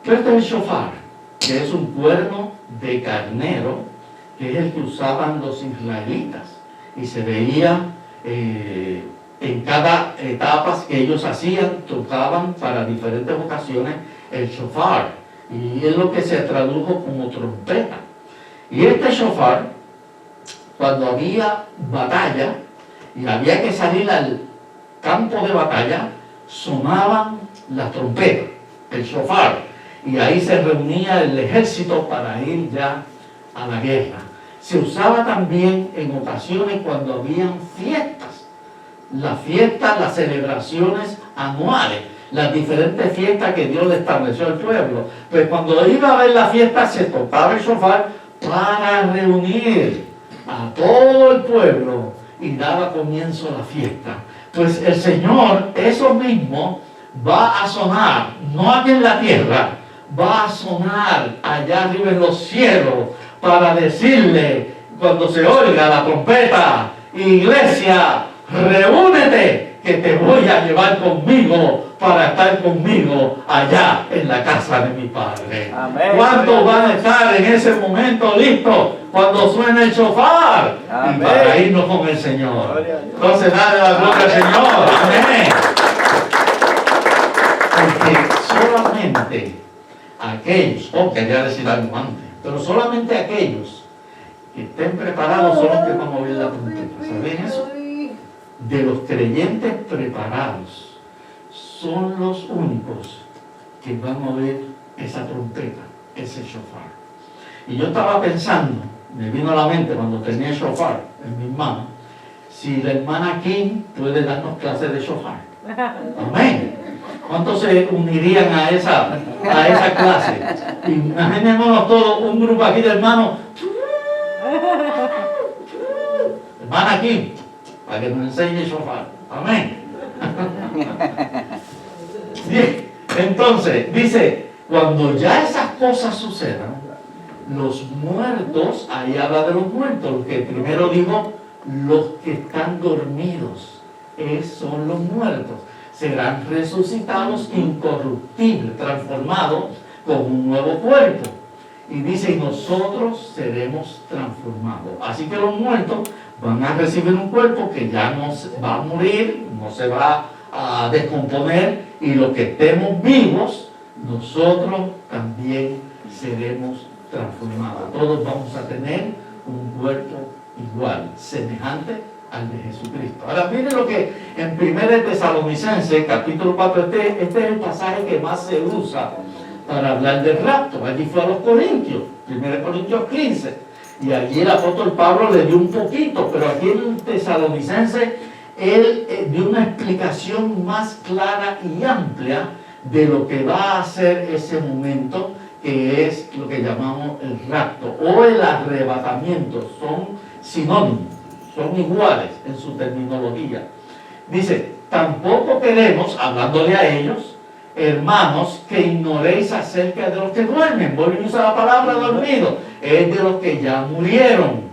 ¿Qué es el shofar? Que es un cuerno de carnero, que es el que usaban los israelitas. Y se veía en cada etapa que ellos hacían, tocaban para diferentes ocasiones el shofar. Y es lo que se tradujo como trompeta. Y este shofar, cuando había batalla y había que salir al campo de batalla, sonaban las trompetas, el shofar. Y ahí se reunía el ejército para ir ya a la guerra. Se usaba también en ocasiones cuando habían fiestas, las fiestas, las celebraciones anuales, las diferentes fiestas que Dios le estableció al pueblo. Pues cuando iba a haber la fiesta se tocaba el shofar para reunir a todo el pueblo y daba comienzo a la fiesta. Pues el Señor, eso mismo va a sonar, no aquí en la tierra, va a sonar allá arriba en los cielos, para decirle, cuando se oiga la trompeta, iglesia, reúnete, que te voy a llevar conmigo para estar conmigo allá en la casa de mi Padre. Amén. ¿Cuántos van a estar en ese momento listos cuando suene el shofar? Amén. Y para irnos con el Señor. Entonces, dale la gloria al Señor. Amén. Porque solamente aquellos, quería decir algo antes, pero solamente aquellos que estén preparados son los que van a oír la trompeta. ¿Saben eso? De los creyentes preparados, son los únicos que van a oír esa trompeta, ese shofar. Y yo estaba pensando, me vino a la mente cuando tenía el shofar en mis manos, si la hermana Kim puede darnos clases de shofar. Amén. ¿Cuántos se unirían a esa clase? Imaginémonos todos, un grupo aquí de hermanos. Hermana aquí, para que nos enseñe el shofar. Amén. Bien, entonces, dice, cuando ya esas cosas sucedan, los muertos, ahí habla de los muertos, que primero dijo, los que están dormidos son los muertos. Serán resucitados incorruptibles, transformados con un nuevo cuerpo. Y dice, y nosotros seremos transformados. Así que los muertos van a recibir un cuerpo que ya no va a morir, no se va a descomponer, y los que estemos vivos, nosotros también seremos transformados. Todos vamos a tener un cuerpo igual, semejante al de Jesucristo. Ahora miren lo que en 1 Tesalonicenses, capítulo 4, este es el pasaje que más se usa para hablar del rapto. Allí fue a los Corintios, 1 Corintios 15, y allí el apóstol Pablo le dio un poquito, pero aquí en Tesalonicenses él dio una explicación más clara y amplia de lo que va a ser ese momento, que es lo que llamamos el rapto o el arrebatamiento. Son sinónimos, son iguales en su terminología. Dice, tampoco queremos, hablándole a ellos, hermanos, que ignoréis acerca de los que duermen. Voy a usar la palabra dormido, es de los que ya murieron,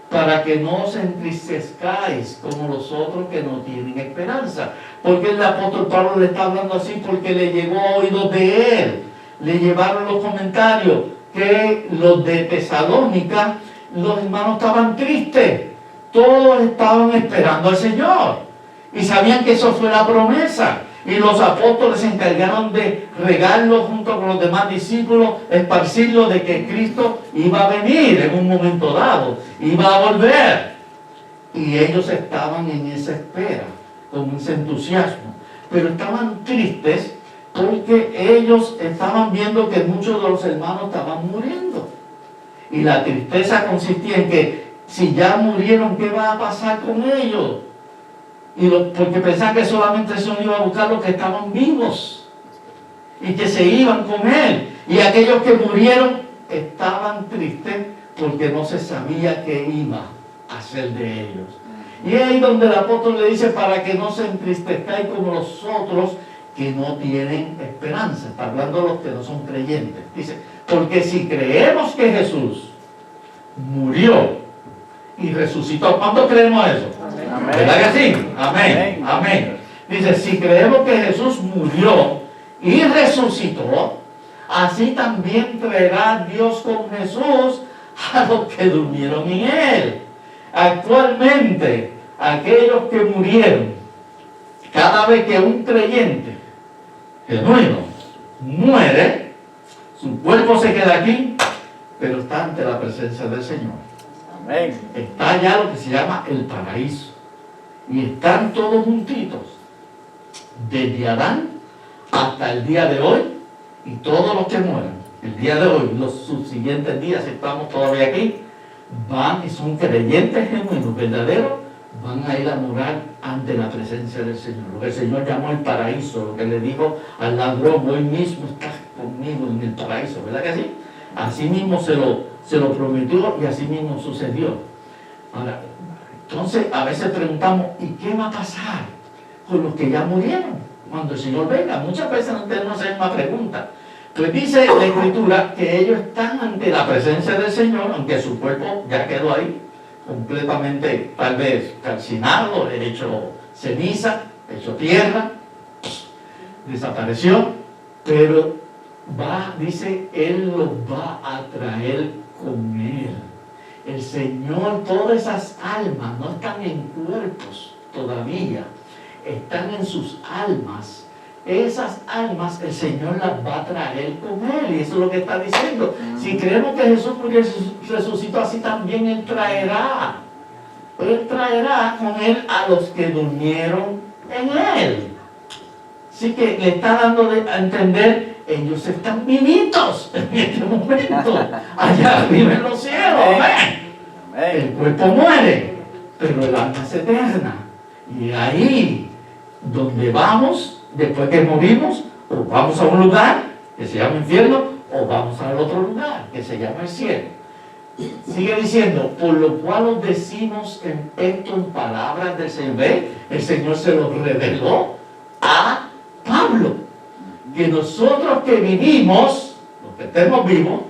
para que no os entristezcáis como los otros que no tienen esperanza. Porque el apóstol Pablo le está hablando así porque le llegó a oídos de él. Le llevaron los comentarios que los de Tesalónica, los hermanos estaban tristes. Todos estaban esperando al Señor. Y sabían que eso fue la promesa. Y los apóstoles se encargaron de regarlo junto con los demás discípulos, esparcirlo de que Cristo iba a venir en un momento dado, iba a volver. Y ellos estaban en esa espera, con ese entusiasmo. Pero estaban tristes porque ellos estaban viendo que muchos de los hermanos estaban muriendo. Y la tristeza consistía en que si ya murieron, ¿qué va a pasar con ellos? Porque pensaban que solamente el Señor iba a buscar los que estaban vivos y que se iban con Él. Y aquellos que murieron estaban tristes porque no se sabía qué iba a hacer de ellos. Y es ahí donde el apóstol le dice, para que no se entristezcáis como los otros que no tienen esperanza. Está hablando de los que no son creyentes. Dice, porque si creemos que Jesús murió y resucitó, ¿cuánto creemos eso? Amén. ¿Verdad que sí? Amén. Amén. Dice, si creemos que Jesús murió y resucitó, así también traerá Dios con Jesús a los que durmieron en Él. Actualmente, aquellos que murieron, cada vez que un creyente genuino muere, su cuerpo se queda aquí, pero está ante la presencia del Señor. Amén. Está allá lo que se llama el paraíso. Y están todos juntitos, desde Adán hasta el día de hoy, y todos los que mueran, el día de hoy, los subsiguientes días, si estamos todavía aquí, van y son creyentes genuinos, verdaderos, van a ir a morar ante la presencia del Señor. Lo que el Señor llamó el paraíso, lo que le dijo al ladrón, hoy mismo estás conmigo en el paraíso, ¿verdad que sí? Así mismo se lo prometió y así mismo sucedió. Ahora, entonces a veces preguntamos, ¿y qué va a pasar con los que ya murieron cuando el Señor venga? Muchas veces no tenemos esa misma pregunta. Pues dice la Escritura que ellos están ante la presencia del Señor, aunque su cuerpo ya quedó ahí, completamente tal vez calcinado, hecho ceniza, hecho tierra, desapareció, pero dice, Él los va a traer con Él. El Señor, todas esas almas no están en cuerpos todavía, están en sus almas. Esas almas el Señor las va a traer con Él, y eso es lo que está diciendo. Si creemos que Jesús murió y resucitó, así también Él traerá con Él a los que durmieron en Él. Así que le está dando a entender, ellos están vivitos en este momento, allá arriba en los cielos. Amén. El cuerpo muere, pero el alma es eterna. Y ahí donde vamos, después que morimos, o vamos a un lugar que se llama infierno, o vamos al otro lugar que se llama el cielo. Sigue diciendo, por lo cual os decimos esto en palabras del Señor. ¿Ve? El Señor se lo reveló a Pablo, que nosotros que vivimos, los que estemos vivos,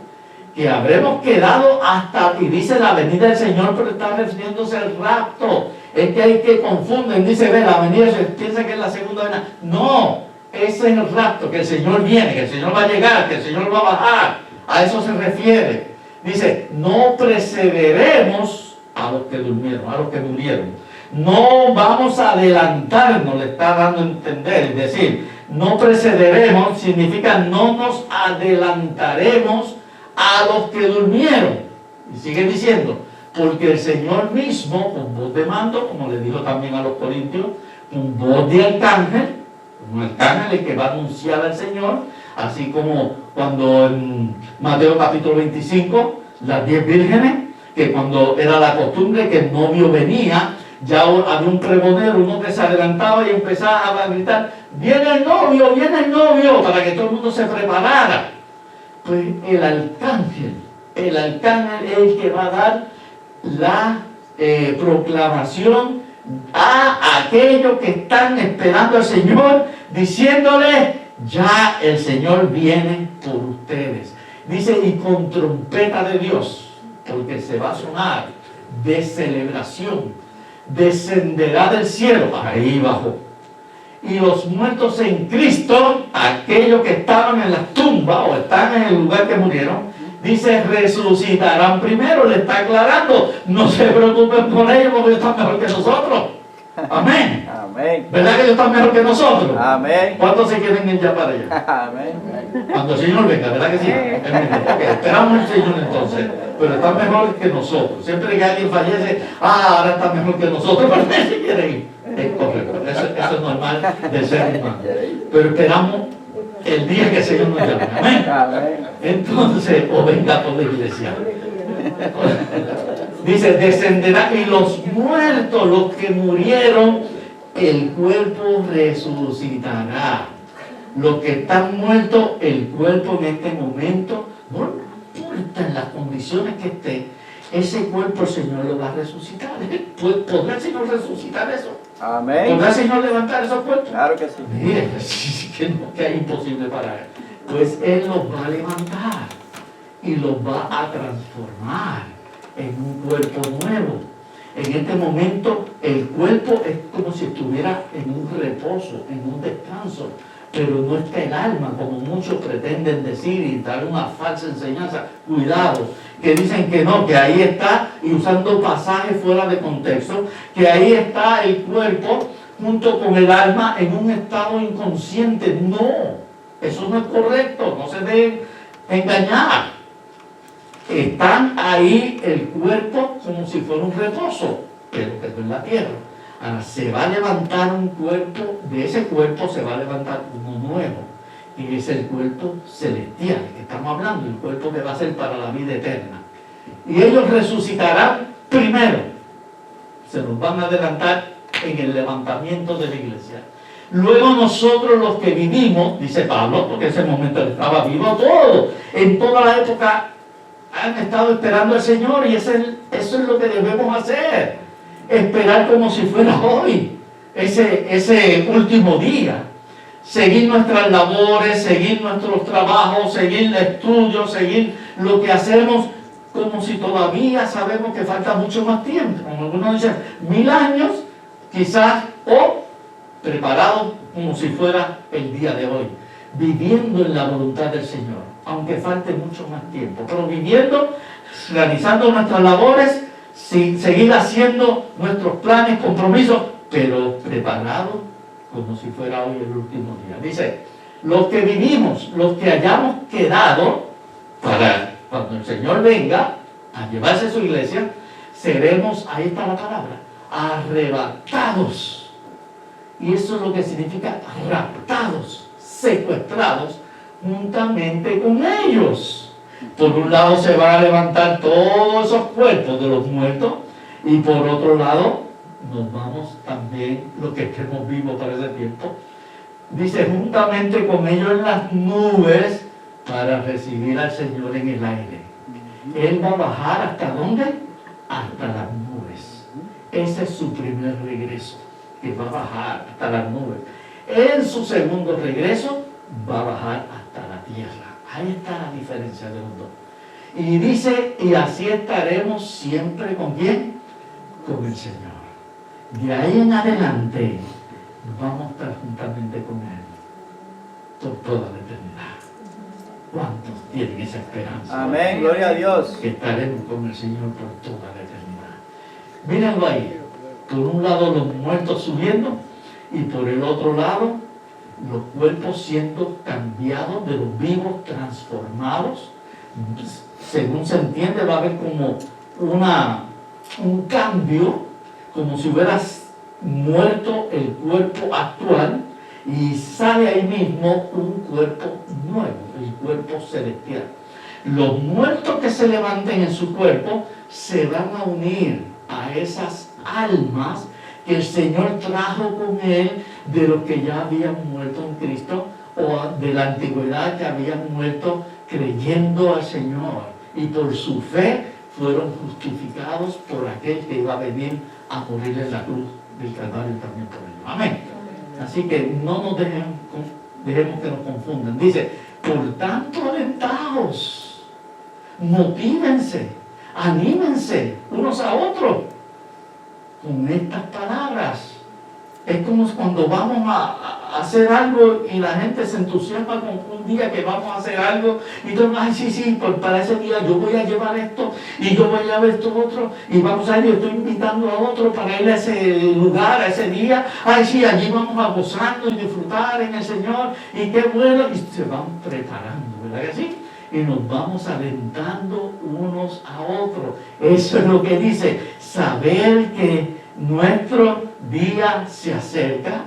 que habremos quedado hasta, y dice la venida del Señor, pero está refiriéndose al rapto. Es que hay que confunden, dice, ve, la venida, piensa que es la segunda venida. No, ese es el rapto, que el Señor viene, que el Señor va a llegar, que el Señor va a bajar. A eso se refiere. Dice, no precederemos a los que durmieron, a los que murieron. No vamos a adelantarnos, le está dando a entender. Es decir, no precederemos significa no nos adelantaremos a los que durmieron. Y sigue diciendo, porque el Señor mismo, con voz de mando, como le dijo también a los corintios, con voz de arcángel, un arcángel el que va a anunciar al Señor, así como cuando en Mateo capítulo 25, las 10 vírgenes, que cuando era la costumbre que el novio venía, ya había un pregonero, uno que se adelantaba y empezaba a gritar, viene el novio, para que todo el mundo se preparara. Pues el arcángel es el que va a dar la proclamación a aquellos que están esperando al Señor, diciéndole, ya el Señor viene por ustedes. Dice, y con trompeta de Dios, porque se va a sonar de celebración, descenderá del cielo, ahí bajó. Y los muertos en Cristo, aquellos que estaban en las tumbas o están en el lugar que murieron, dice, resucitarán primero. Le está aclarando, no se preocupen por ellos porque ellos están mejor que nosotros. Amén. Amén. ¿Verdad que ellos están mejor que nosotros? Amén. ¿Cuántos se quieren ir ya para allá? Amén. Cuando el Señor venga, ¿verdad que sí? Ok, esperamos al Señor entonces, pero están mejores que nosotros. Siempre que alguien fallece, ahora está mejor que nosotros, pero nadie se quiere ir. Es correcto, eso es normal del ser humano. Pero esperamos el día que el Señor nos llame. Amén. Amén. Entonces, o venga por la iglesia. Dice, descenderá y los muertos, los que murieron, el cuerpo resucitará. Los que están muertos, el cuerpo en este momento, no importa en las condiciones que esté, ese cuerpo el Señor lo va a resucitar. ¿Podrá el Señor resucitar eso? Amén. ¿Podrá el Señor levantar esos cuerpos? Claro que sí. Mire, que es imposible para Él. Pues Él los va a levantar y los va a transformar en un cuerpo nuevo. En este momento el cuerpo es como si estuviera en un reposo, en un descanso, pero no está el alma, como muchos pretenden decir y dar una falsa enseñanza. Cuidado, que dicen que no, que ahí está, y usando pasajes fuera de contexto, que ahí está el cuerpo junto con el alma en un estado inconsciente. No, eso no es correcto, no se deben engañar. Están ahí el cuerpo como si fuera un reposo, pero quedó en la tierra. Ahora se va a levantar un cuerpo, de ese cuerpo se va a levantar uno nuevo, y es el cuerpo celestial que estamos hablando, el cuerpo que va a ser para la vida eterna. Y ellos resucitarán primero, se nos van a adelantar en el levantamiento de la iglesia. Luego nosotros los que vivimos, dice Pablo, porque en ese momento él estaba vivo, todo, en toda la época han estado esperando al Señor, y eso es lo que debemos hacer, esperar como si fuera hoy, ese último día, seguir nuestras labores, seguir nuestros trabajos, seguir el estudio, seguir lo que hacemos, como si todavía sabemos que falta mucho más tiempo. Como algunos dicen, 1000 años, quizás, o preparados como si fuera el día de hoy, viviendo en la voluntad del Señor, aunque falte mucho más tiempo, pero viviendo, realizando nuestras labores, seguir haciendo nuestros planes, compromisos, pero preparados como si fuera hoy el último día. Dice, los que vivimos, los que hayamos quedado, para cuando el Señor venga a llevarse a su iglesia, seremos, ahí está la palabra, arrebatados. Y eso es lo que significa raptados, secuestrados, juntamente con ellos. Por un lado se van a levantar todos esos cuerpos de los muertos, y por otro lado nos vamos también, los que estemos vivos para ese tiempo, dice, juntamente con ellos en las nubes, para recibir al Señor en el aire. Él va a bajar ¿hasta dónde? Hasta las nubes. Ese es su primer regreso, que va a bajar hasta las nubes. En su segundo regreso va a bajar hasta la tierra. Ahí está la diferencia de los dos. Y dice, y así estaremos siempre ¿con quién? Con el Señor. de ahí en adelante vamos a estar juntamente con Él por toda la eternidad. ¿Cuántos tienen esa esperanza? Amén, gloria a Dios. Que estaremos con el Señor por toda la eternidad. Mírenlo ahí. Por un lado los muertos subiendo y por el otro lado los cuerpos siendo cambiados, de los vivos transformados. Según se entiende, va a haber como un cambio, como si hubieras muerto el cuerpo actual y sale ahí mismo un cuerpo nuevo, el cuerpo celestial. Los muertos que se levanten en su cuerpo se van a unir a esas almas que el Señor trajo con Él de los que ya habían muerto en Cristo o de la antigüedad que habían muerto creyendo al Señor y por su fe fueron justificados por aquel que iba a venir a morir en la cruz del Calvario también por ellos. Amén. Así que no nos dejemos que nos confundan. Dice, por tanto alentaos, motívense, anímense unos a otros con estas palabras. Es como cuando vamos a hacer algo y la gente se entusiasma con un día que vamos a hacer algo y todo, ay, sí, pues para ese día yo voy a llevar esto y yo voy a llevar esto otro y vamos a ir, yo estoy invitando a otro para ir a ese lugar, a ese día, ay, sí, allí vamos a gozarnos y disfrutar en el Señor y qué bueno, y se van preparando, ¿verdad que sí? Y nos vamos alentando unos a otros. Eso es lo que dice, saber que nuestro día se acerca,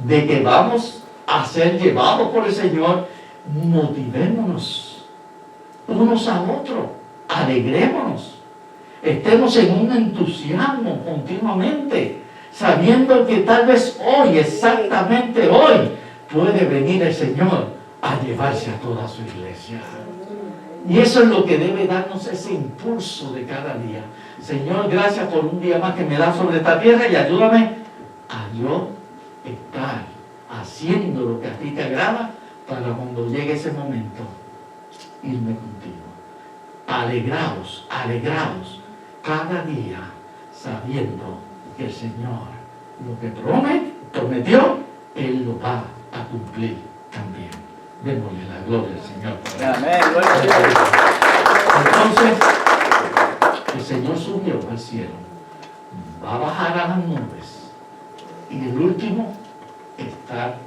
de que vamos a ser llevados por el Señor. Motivémonos unos a otros, alegrémonos, estemos en un entusiasmo continuamente, sabiendo que tal vez hoy, exactamente hoy, puede venir el Señor a llevarse a toda su iglesia. Y eso es lo que debe darnos ese impulso de cada día. Señor, gracias por un día más que me das sobre esta tierra y ayúdame a yo estar haciendo lo que a ti te agrada para cuando llegue ese momento irme contigo. Alegraos, alegraos cada día sabiendo que el Señor lo que prometió, Él lo va a cumplir también. Démosle la gloria al Señor. Amén, gloria a Dios. Entonces, el Señor subió al cielo, va a bajar a las nubes y el último, estar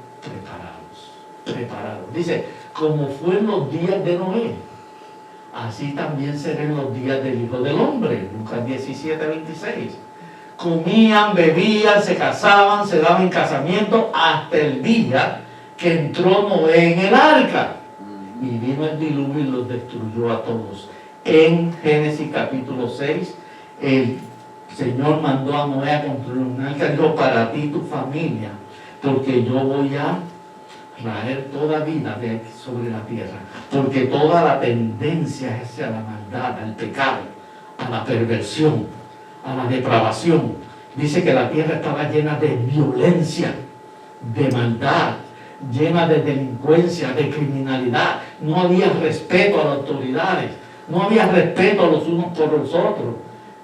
preparados. Dice, como fue en los días de Noé, así también serán los días del Hijo del Hombre. Lucas 17:26. Comían, bebían, se casaban, se daban en casamiento hasta el día que entró Noé en el arca. Y vino el diluvio y los destruyó a todos. En Génesis capítulo 6, el Señor mandó a Noé a construir un arca. Dijo, para ti y tu familia, porque yo voy a traer toda vida sobre la tierra. Porque toda la tendencia es hacia la maldad, al pecado, a la perversión, a la depravación. Dice que la tierra estaba llena de violencia, de maldad, llena de delincuencia, de criminalidad. No había respeto a las autoridades, no había respeto los unos por los otros.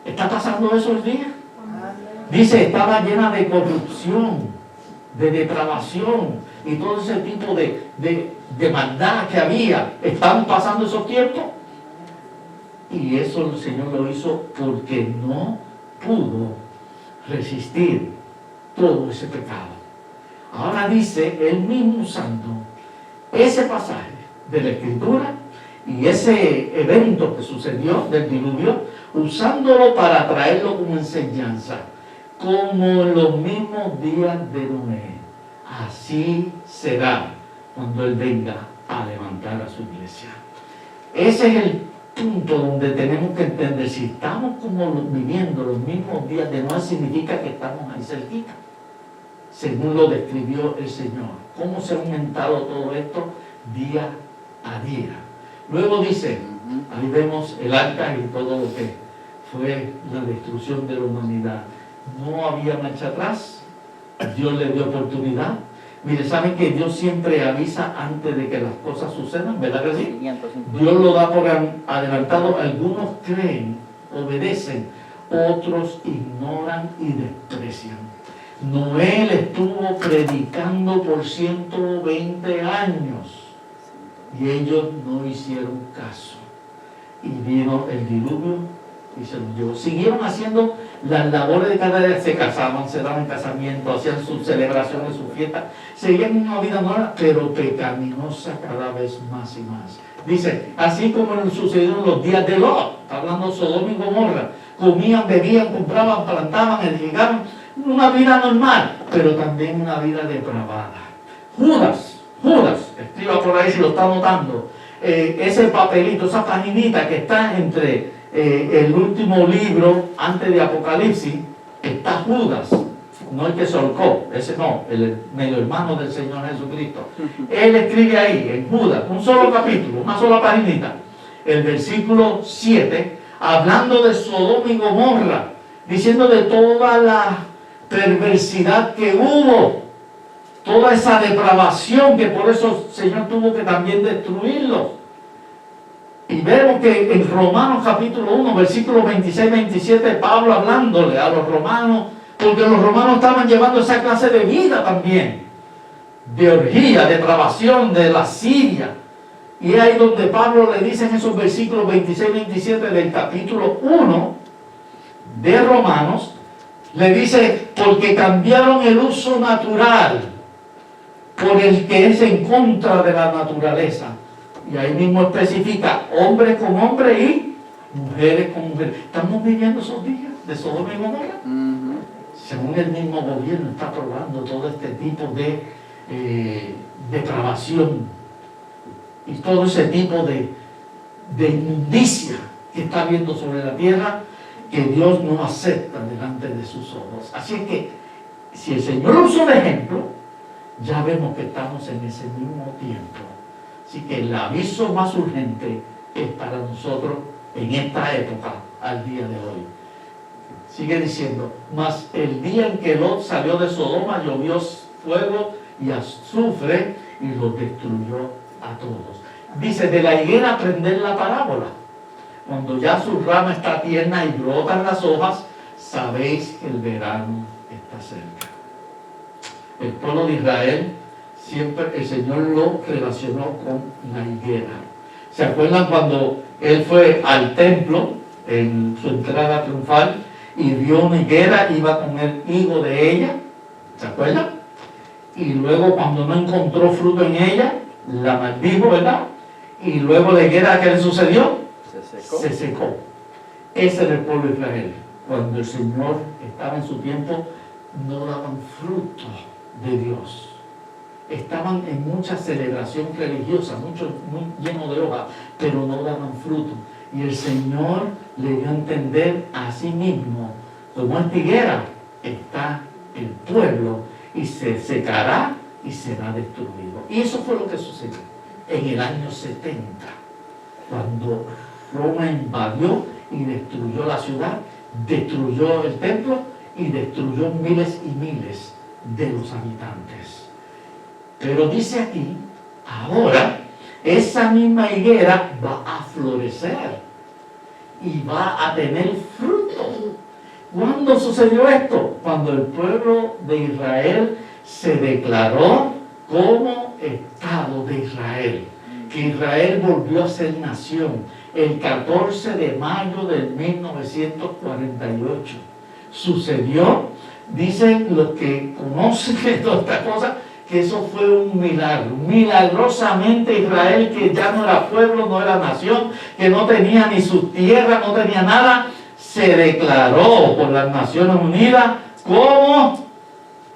¿Está pasando eso hoy día? Dice, estaba llena de corrupción, de depravación y todo ese tipo de maldad que había. ¿Están pasando esos tiempos? Y eso el Señor lo hizo porque no pudo resistir todo ese pecado. Ahora dice, él mismo usando ese pasaje de la Escritura y ese evento que sucedió del diluvio, usándolo para traerlo como enseñanza, como en los mismos días de Noé. Así será cuando Él venga a levantar a su iglesia. Ese es el punto donde tenemos que entender, si estamos como viviendo los mismos días de Noé, significa que estamos ahí cerquita, según lo describió el Señor. ¿Cómo se ha aumentado todo esto día a día? Luego dice, ahí vemos el arca y todo lo que fue la destrucción de la humanidad. No había marcha atrás, Dios le dio oportunidad. Mire, ¿saben que Dios siempre avisa antes de que las cosas sucedan? ¿Verdad que sí? Dios lo da por adelantado. Algunos creen, obedecen otros ignoran y desprecian. Noé estuvo predicando por 120 años y ellos no hicieron caso. Y vino el diluvio y se los llevó. Siguieron haciendo las labores de cada día, se casaban, se daban casamiento, hacían sus celebraciones, sus fiestas, seguían una vida nueva, pero pecaminosa cada vez más y más. Dice, así como sucedió en los días de Lot, está hablando Sodoma y Gomorra, comían, bebían, compraban, plantaban, edificaban, una vida normal, pero también una vida depravada. Judas, escriba por ahí si lo está notando, ese papelito, esa paginita que está entre el último libro antes de Apocalipsis, está Judas, no el que se ahorcó, ese no, el medio hermano del Señor Jesucristo. Él escribe ahí, en Judas, un solo capítulo, una sola paginita, el versículo 7, hablando de Sodoma y Gomorra, diciendo de toda la perversidad que hubo, toda esa depravación, que por eso el Señor tuvo que también destruirlo. Y vemos que en Romanos capítulo 1, versículos 26-27, Pablo hablándole a los romanos, porque los romanos estaban llevando esa clase de vida también, de orgía, depravación, de lascivia. Y es ahí donde Pablo le dice en esos versículos 26-27 del capítulo 1 de Romanos, le dice, porque cambiaron el uso natural por el que es en contra de la naturaleza. Y ahí mismo especifica hombres con hombres y mujeres con mujeres. Estamos viviendo esos días de Sodoma y Gomorra. Según el mismo gobierno está aprobando todo este tipo de depravación y todo ese tipo de inmundicia que está habiendo sobre la tierra, que Dios no acepta delante de sus ojos. Así es que si el Señor usa un ejemplo, ya vemos que estamos en ese mismo tiempo. Así que el aviso más urgente es para nosotros en esta época, al día de hoy. Sigue diciendo, mas el día en que Lot salió de Sodoma, llovió fuego y azufre y los destruyó a todos. Dice, de la higuera aprender la parábola. Cuando ya su rama está tierna y brotan las hojas, sabéis que el verano está cerca. El pueblo de Israel, siempre el Señor lo relacionó con la higuera. ¿Se acuerdan cuando él fue al templo en su entrada triunfal y vio una higuera, iba a comer higo de ella? ¿Se acuerdan? Y luego cuando no encontró fruto en ella, la maldijo, ¿verdad? Y luego la higuera, ¿qué le sucedió? Se secó. Ese era el pueblo de Israel. Cuando el Señor estaba en su tiempo, no daban fruto de Dios. Estaban en mucha celebración religiosa, muy lleno de hojas, pero no daban fruto. Y el Señor le dio a entender a sí mismo, como esta higuera está el pueblo y se secará y será destruido. Y eso fue lo que sucedió en el año 70, cuando Roma invadió y destruyó la ciudad, destruyó el templo y destruyó miles y miles de los habitantes. Pero dice aquí, ahora esa misma higuera va a florecer y va a tener fruto. ¿Cuándo sucedió esto? Cuando el pueblo de Israel se declaró como Estado de Israel, que Israel volvió a ser nación el 14 de mayo de 1948. Sucedió, dicen los que conocen toda esta cosa, que eso fue un milagro. Milagrosamente Israel, que ya no era pueblo, no era nación, que no tenía ni su tierra, no tenía nada, se declaró por las Naciones Unidas como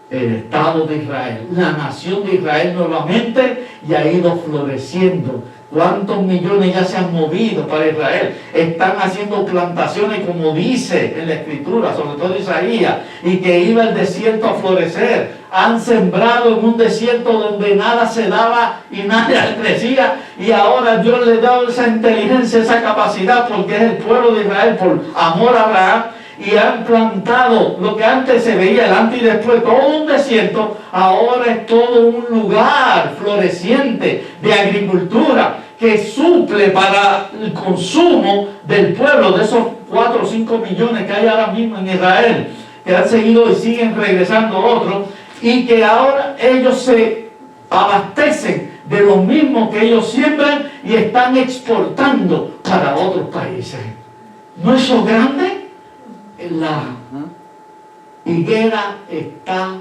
el Estado de Israel. La nación de Israel nuevamente y ha ido floreciendo. ¿Cuántos millones ya se han movido para Israel? Están haciendo plantaciones, como dice en la Escritura, sobre todo Isaías, y que iba el desierto a florecer. Han sembrado en un desierto donde nada se daba y nada crecía, y ahora Dios le da esa inteligencia, esa capacidad, porque es el pueblo de Israel por amor a Abraham, y han plantado lo que antes se veía, el antes y después, todo un desierto, ahora es todo un lugar floreciente de agricultura que suple para el consumo del pueblo, de esos 4 o 5 millones que hay ahora mismo en Israel, que han seguido y siguen regresando otros, y que ahora ellos se abastecen de lo mismo que ellos siembran y están exportando para otros países. ¿No es eso grande? La higuera está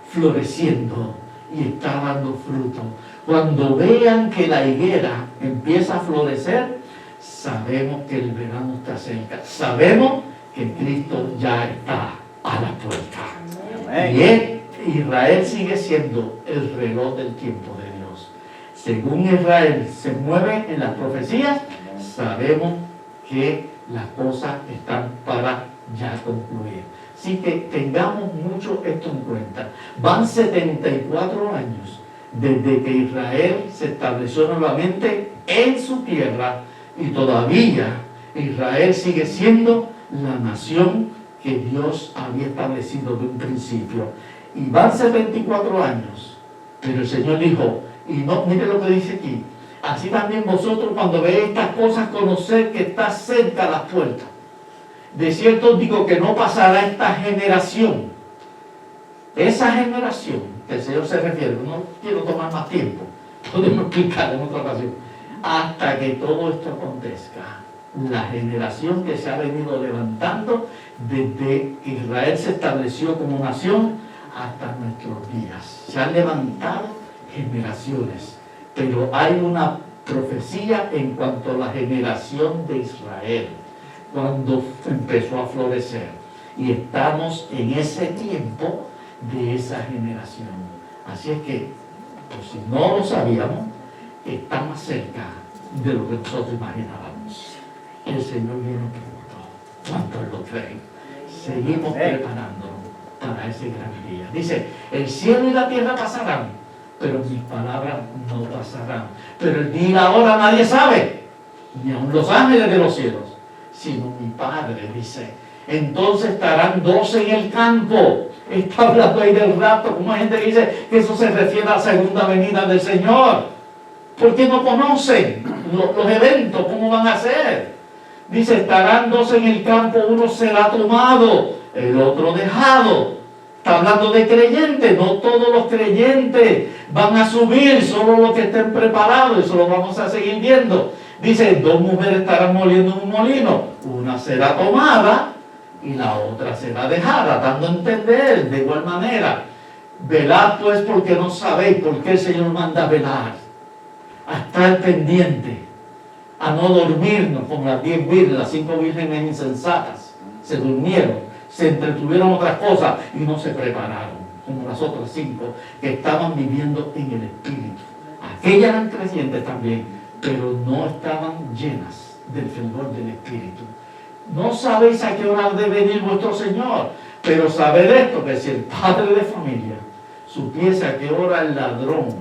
floreciendo y está dando fruto. Cuando vean que la higuera empieza a florecer, sabemos que el verano está cerca. Sabemos que Cristo ya está a la puerta. Y Israel sigue siendo el reloj del tiempo de Dios. Según Israel se mueve en las profecías, sabemos que las cosas están para ya concluir. Así que tengamos mucho esto en cuenta. Van 74 años desde que Israel se estableció nuevamente en su tierra y todavía Israel sigue siendo la nación que Dios había establecido de un principio. Y van 74 años, pero el Señor dijo, y no, mire lo que dice aquí, así también vosotros cuando veáis estas cosas, conoced que está cerca la puerta. De cierto os digo que no pasará esta generación. Esa generación que el Señor se refiere, no quiero tomar más tiempo, podemos explicar en otra ocasión, hasta que todo esto acontezca. La generación que se ha venido levantando desde que Israel se estableció como nación hasta nuestros días. Se han levantado generaciones, pero hay una profecía en cuanto a la generación de Israel, cuando empezó a florecer. Y estamos en ese tiempo de esa generación. Así es que, pues si no lo sabíamos, está más cerca de lo que nosotros imaginábamos. El Señor viene pronto. ¿Cuántos lo creen? Seguimos preparándonos para ese gran día. Dice, el cielo y la tierra pasarán, pero mis palabras no pasarán. Pero el día y la hora nadie sabe, ni aun los ángeles de los cielos, sino mi Padre, dice. Entonces estarán 12 en el campo. Está hablando ahí del rapto, como hay gente que dice que eso se refiere a la segunda venida del Señor, porque no conocen los eventos, cómo van a ser. Dice, estarán 12 en el campo, uno será tomado, el otro dejado. Está hablando de creyentes, no todos los creyentes van a subir, solo los que estén preparados, y eso lo vamos a seguir viendo. Dice, 2 mujeres estarán moliendo en un molino, una será tomada y la otra será dejada, dando a entender de igual manera. Velad pues porque no sabéis por qué el Señor manda velar, a estar pendiente, a no dormirnos como las 10 vírgenes, las 5 vírgenes insensatas, se durmieron, se entretuvieron otras cosas y no se prepararon, como las otras 5 que estaban viviendo en el Espíritu. Aquellas eran creyentes también, pero no estaban llenas del fervor del Espíritu. No sabéis a qué hora ha de venir vuestro Señor, pero sabed esto, que si el padre de familia supiese a qué hora el ladrón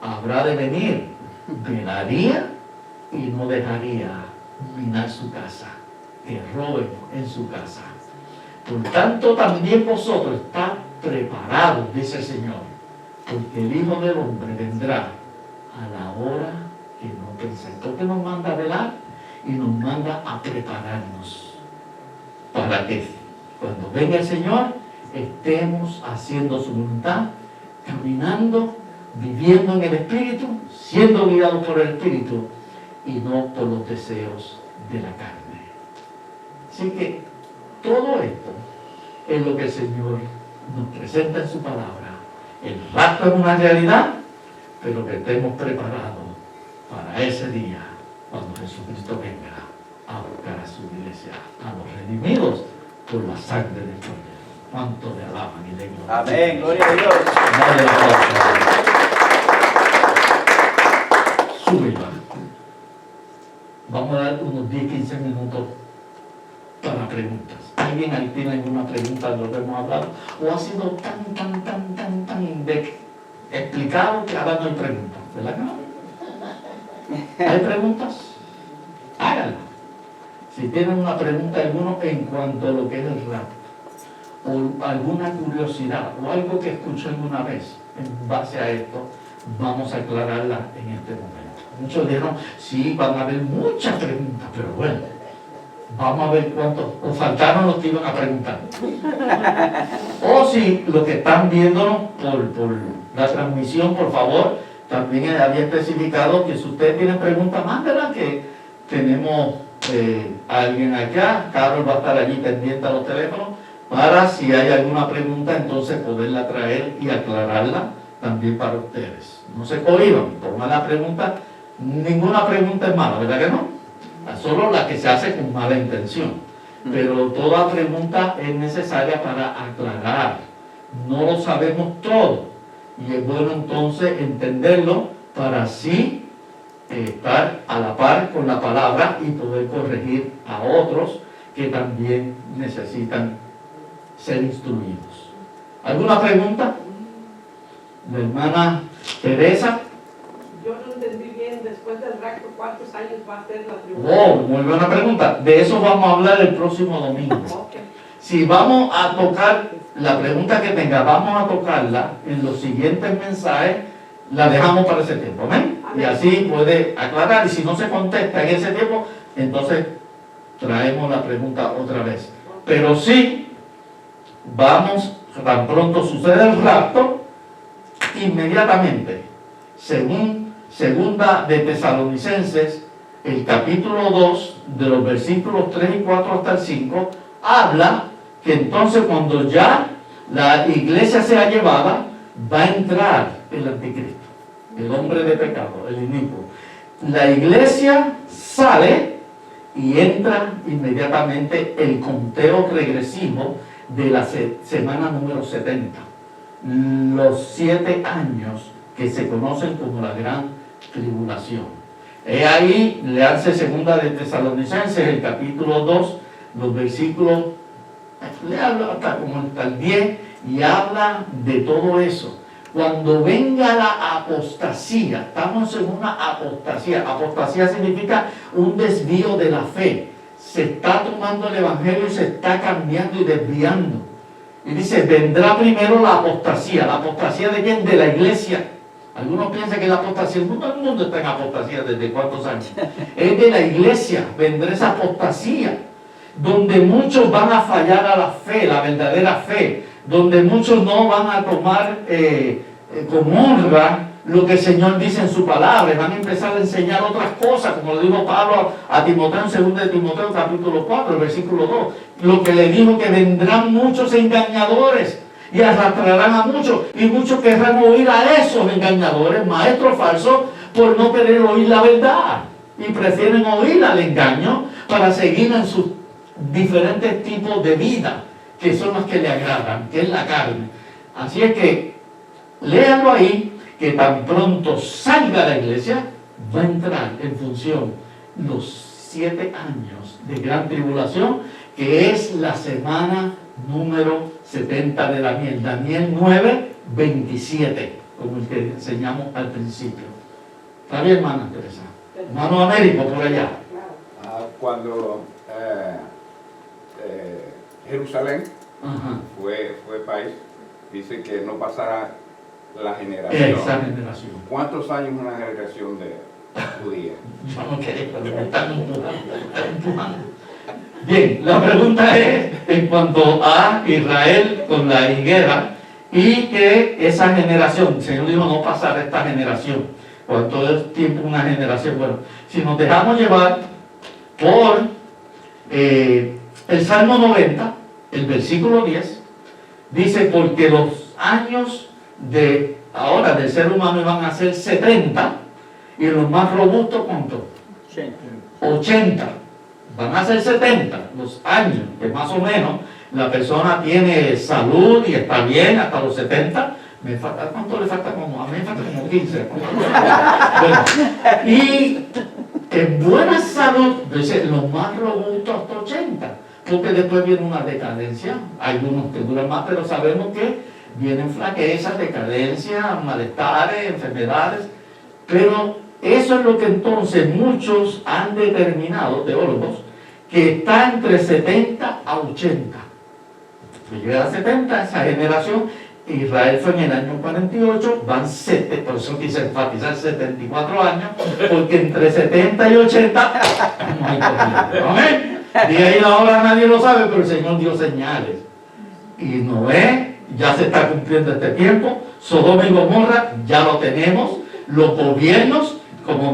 habrá de venir, velaría y no dejaría minar su casa, que roben en su casa. Por tanto, también vosotros estad preparados, dice el Señor, porque el Hijo del Hombre vendrá a la hora que no pensáis. Porque nos manda a velar y nos manda a prepararnos para que cuando venga el Señor estemos haciendo su voluntad, caminando, viviendo en el Espíritu, siendo guiados por el Espíritu y no por los deseos de la carne. Así que todo esto es lo que el Señor nos presenta en su palabra. El rapto es una realidad, pero que estemos preparados para ese día cuando Jesucristo venga a buscar a su iglesia, a los redimidos por la sangre del Cordero. ¿Cuánto le alaban y le glorifican? Amén, gloria a Dios. Dale la palabra. Sube y baja. Vamos a dar unos 10-15 minutos para preguntas. ¿Alguien ahí tiene alguna pregunta de lo que hemos hablado? ¿O ha sido tan explicado que ahora no hay preguntas? ¿Verdad que no? ¿Hay preguntas? Háganla. Si tienen una pregunta alguno en cuanto a lo que es el rapto, o alguna curiosidad, o algo que escuchó alguna vez en base a esto, vamos a aclararla en este momento. Muchos dijeron, sí, van a haber muchas preguntas, pero bueno, Vamos a ver cuántos os faltaron los que iban a preguntar. O si los que están viéndonos por la transmisión, por favor, también había especificado que si ustedes tienen preguntas, mándenlas, que tenemos alguien acá. Carlos va a estar allí pendiente a los teléfonos para, si hay alguna pregunta, entonces poderla traer y aclararla también para ustedes. No se cohiban, toman la pregunta. Ninguna pregunta es mala, ¿verdad que no? Solo la que se hace con mala intención. Pero toda pregunta es necesaria para aclarar. No lo sabemos todo. Y es bueno entonces entenderlo para así estar a la par con la palabra y poder corregir a otros que también necesitan ser instruidos. ¿Alguna pregunta? La hermana Teresa. Yo no entendí bien, después del rapto, ¿cuántos años va a ser la tribulación? Oh, muy buena pregunta. De eso vamos a hablar el próximo domingo. Okay. Si vamos a tocar la pregunta que tenga, vamos a tocarla en los siguientes mensajes, la dejamos para ese tiempo, ¿amén? Y así puede aclarar, y si no se contesta en ese tiempo, entonces traemos la pregunta otra vez. Pero sí, vamos, tan pronto sucede el rapto, inmediatamente, según Segunda de Tesalonicenses, el capítulo 2, de los versículos 3 y 4 hasta el 5, habla que entonces cuando ya la iglesia sea llevada, va a entrar el anticristo, el hombre de pecado, el inicuo. La iglesia sale y entra inmediatamente el conteo regresivo de la semana número 70. Los 7 años que se conocen como la gran tribulación. Ahí, leanse Segunda de Tesalonicenses, el capítulo 2, los versículos, léalo hasta el 10, y habla de todo eso. Cuando venga la apostasía, estamos en una apostasía. Apostasía significa un desvío de la fe. Se está tomando el evangelio y se está cambiando y desviando. Y dice, vendrá primero la apostasía. ¿La apostasía de quién? De la iglesia. Algunos piensan que la apostasía, el mundo está en apostasía desde cuántos años. Es de la iglesia, vendrá esa apostasía, donde muchos van a fallar a la fe, la verdadera fe, donde muchos no van a tomar con honra lo que el Señor dice en su palabra, van a empezar a enseñar otras cosas, como le dijo Pablo a Timoteo en 2 de Timoteo capítulo 4, el versículo 2, lo que le dijo, que vendrán muchos engañadores y arrastrarán a muchos, y muchos querrán oír a esos engañadores, maestros falsos, por no querer oír la verdad, y prefieren oír al engaño para seguir en sus diferentes tipos de vida, que son los que le agradan, que es la carne. Así es que léanlo ahí, que tan pronto salga la iglesia, va a entrar en función los 7 años de gran tribulación, que es la semana número 70 de Daniel. Daniel 9, 27, como el que enseñamos al principio. ¿Está bien, hermana Teresa? Hermano Américo, por allá. Cuando Jerusalén fue país, dice que no pasará la generación. Esa generación. ¿Cuántos años una generación de judía? Yo no quería, pero me están empujando. Bien, la pregunta es en cuanto a Israel con la higuera, y que esa generación, el Señor dijo no pasará esta generación, por todo el tiempo una generación. Bueno, si nos dejamos llevar por el Salmo 90, el versículo 10, dice, porque los años de ahora del ser humano van a ser 70, y los más robustos, ¿cuánto? 80. Van a ser 70 los años, que más o menos la persona tiene salud y está bien hasta los 70. ¿Cuánto le falta? A mí me falta como 15. Bueno, y en buena salud, dice, los más robustos hasta 80, porque después viene una decadencia. Hay unos que duran más, pero sabemos que vienen flaquezas, decadencia, malestares, enfermedades, pero eso es lo que entonces muchos han determinado, teólogos, que está entre 70 a 80. Si llega a 70, esa generación, Israel fue en el año 48, van 7, por eso quise enfatizar 74 años, porque entre 70 y 80 no hay problema. ¿Amén? Día y la hora nadie lo sabe, pero el Señor dio señales. Y Noé, ya se está cumpliendo este tiempo. Sodoma y Gomorra, ya lo tenemos. Los gobiernos, como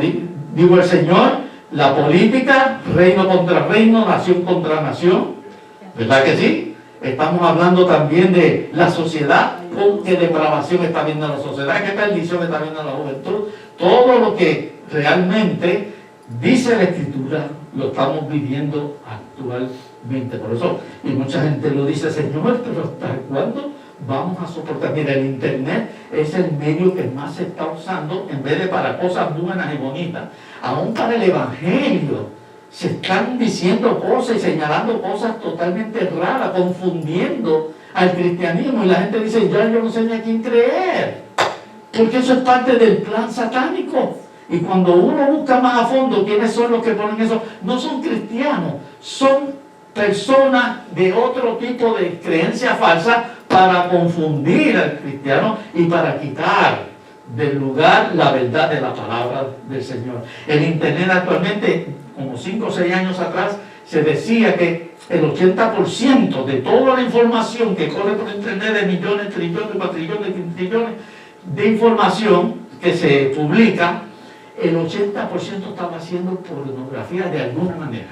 digo el Señor, la política, reino contra reino, nación contra nación. ¿Verdad que sí? Estamos hablando también de la sociedad, con qué depravación está viendo la sociedad, qué perdición está viendo la juventud. Todo lo que realmente dice la Escritura lo estamos viviendo actualmente. Por eso, y mucha gente lo dice, Señor, pero ¿hasta cuándo vamos a soportar? Mira, el Internet es el medio que más se está usando, en vez de para cosas buenas y bonitas, aún para el Evangelio. Se están diciendo cosas y señalando cosas totalmente raras, confundiendo al cristianismo. Y la gente dice, ya yo no sé ni a quién creer. Porque eso es parte del plan satánico. Y cuando uno busca más a fondo quiénes son los que ponen eso, no son cristianos, son personas de otro tipo de creencia falsa para confundir al cristiano y para quitar del lugar la verdad de la palabra del Señor. El Internet actualmente, como 5 o 6 años atrás, se decía que el 80% de toda la información que corre por Internet, de millones, trillones, cuatrillones, quintrillones de información que se publica, el 80% estaba haciendo pornografía de alguna manera.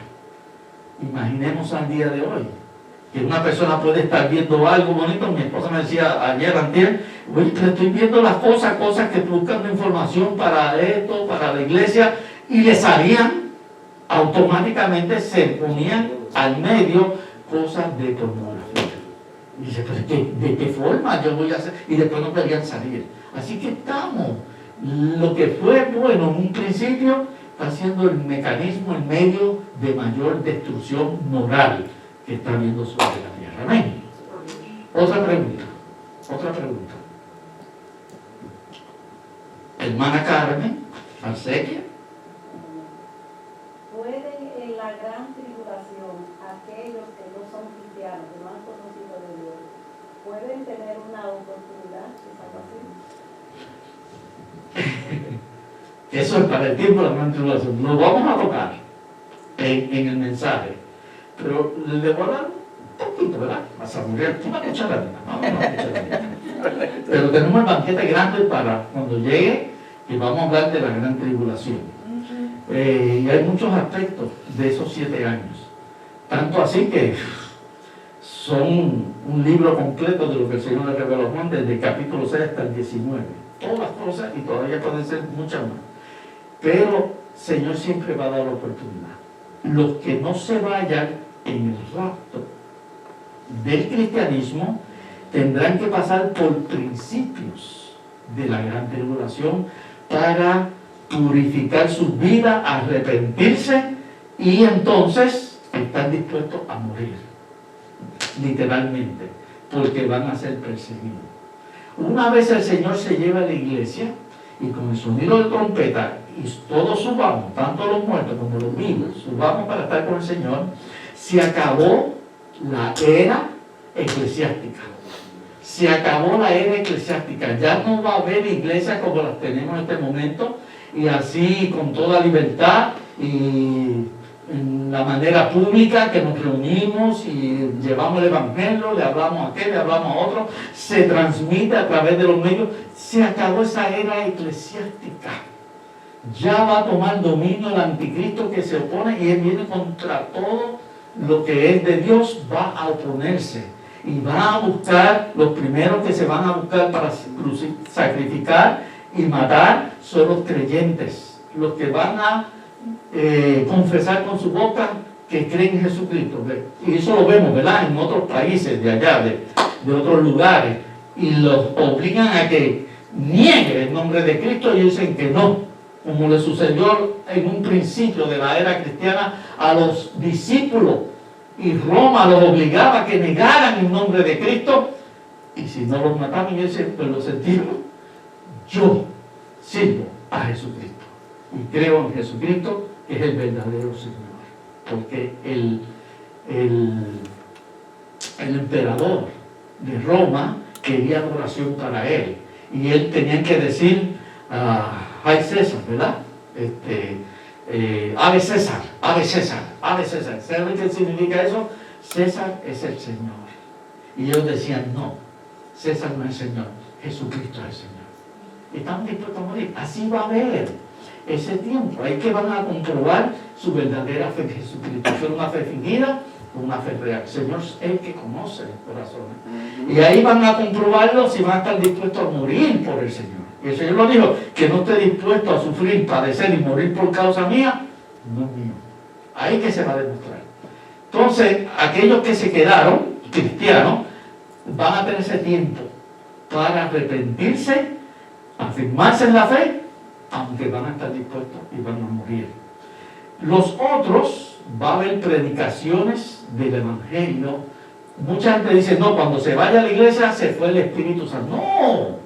Imaginemos al día de hoy que una persona puede estar viendo algo bonito. Mi esposa me decía ayer, antier, oye, pero estoy viendo las cosas que buscando información para esto, para la iglesia, y le salían automáticamente, se ponían al medio cosas de pornografía. Y dice, pero ¿de qué forma yo voy a hacer? Y después no querían salir. Así que estamos, lo que fue bueno en un principio está siendo el mecanismo, el medio de mayor destrucción moral que está habiendo sobre la tierra. Amén. Otra pregunta. Hermana Carmen, Arsequia. ¿Pueden en la gran tribulación aquellos que no son cristianos, que no han conocido de Dios, pueden tener una oportunidad de salvación? Eso es para el tiempo de la gran tribulación. Lo vamos a tocar en el mensaje. Pero le voy a dar un poquito, ¿verdad? A saborear una cucharadita. Pero tenemos el banquete grande para cuando llegue, y vamos a hablar de la gran tribulación. Y hay muchos aspectos de esos 7 años. Tanto así que son un libro completo de lo que el Señor le reveló a Juan, desde el capítulo 6 hasta el 19. Todas las cosas, y todavía pueden ser muchas más. Pero el Señor siempre va a dar la oportunidad. Los que no se vayan en el rapto del cristianismo tendrán que pasar por principios de la gran tribulación para purificar sus vidas, arrepentirse y entonces están dispuestos a morir, literalmente, porque van a ser perseguidos. Una vez el Señor se lleva a la iglesia y con el sonido de trompeta y todos subamos, tanto los muertos como los vivos, subamos para estar con el Señor, se acabó la era eclesiástica. Se acabó la era eclesiástica. Ya no va a haber iglesias como las tenemos en este momento, y así con toda libertad y en la manera pública que nos reunimos y llevamos el evangelio, le hablamos a aquel, le hablamos a otro, se transmite a través de los medios. Se acabó esa era eclesiástica. Ya va a tomar dominio el anticristo que se opone, y él viene contra todo lo que es de Dios, va a oponerse y va a buscar, los primeros que se van a buscar para sacrificar y matar son los creyentes, los que van a confesar con su boca que creen en Jesucristo. Y eso lo vemos, ¿verdad?, en otros países de allá, de otros lugares, y los obligan a que nieguen el nombre de Cristo y dicen que no, como le sucedió en un principio de la era cristiana a los discípulos, y Roma los obligaba a que negaran el nombre de Cristo, y si no los mataban, y ese pues lo sentimos, yo sirvo a Jesucristo y creo en Jesucristo, que es el verdadero Señor, porque el emperador de Roma quería adoración para él, y él tenía que decir, ay César, ¿verdad? Ave César, Ave César, Ave César. ¿Saben qué significa eso? César es el Señor. Y ellos decían, no, César no es el Señor, Jesucristo es el Señor. Y están dispuestos a morir. Así va a haber ese tiempo. Ahí que van a comprobar su verdadera fe en Jesucristo. ¿Fue una fe fingida o una fe real? El Señor es el que conoce los corazones. Y ahí van a comprobarlo si van a estar dispuestos a morir por el Señor. Y el Señor lo dijo, que no esté dispuesto a sufrir, padecer y morir por causa mía, no es mío. Ahí que se va a demostrar. Entonces, aquellos que se quedaron cristianos van a tener ese tiempo para arrepentirse, afirmarse en la fe, aunque van a estar dispuestos y van a morir. Los otros, va a haber predicaciones del Evangelio. Mucha gente dice, no, cuando se vaya a la iglesia se fue el Espíritu Santo. No,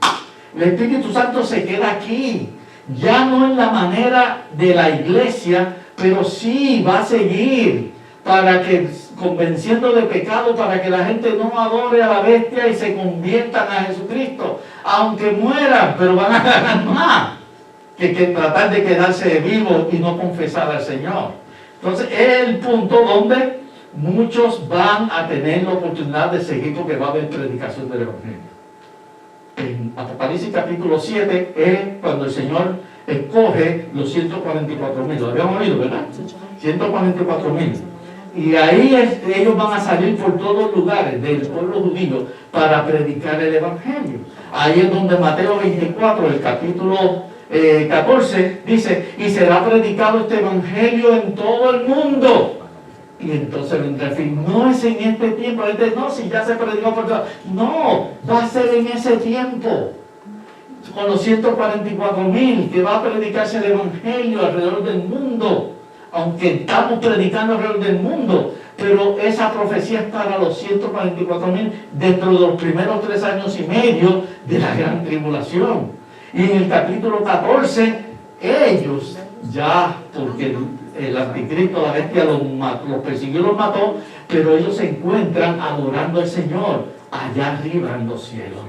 el Espíritu Santo se queda aquí. Ya no en la manera de la iglesia, pero sí va a seguir para que, convenciendo de pecado, para que la gente no adore a la bestia y se conviertan a Jesucristo. Aunque mueran, pero van a ganar más que tratar de quedarse vivos y no confesar al Señor. Entonces es el punto donde muchos van a tener la oportunidad de seguir, porque va a haber predicación del Evangelio. En Apocalipsis capítulo 7 es cuando el Señor escoge los 144,000. Lo habíamos oído, ¿verdad? 144,000. Y ahí ellos van a salir por todos los lugares del pueblo judío para predicar el Evangelio. Ahí es donde Mateo 24, el capítulo 14, dice, y será predicado este Evangelio en todo el mundo. Y entonces vendrá el fin. No es en este tiempo. No, si ya se predicó por todo. No, va a ser en ese tiempo. Con los 144,000 que va a predicarse el Evangelio alrededor del mundo. Aunque estamos predicando alrededor del mundo, pero esa profecía es para los 144,000 dentro de los primeros 3 años y medio de la gran tribulación. Y en el capítulo 14, ellos ya, porque el anticristo, la bestia, los persiguió y los mató, pero ellos se encuentran adorando al Señor allá arriba en los cielos.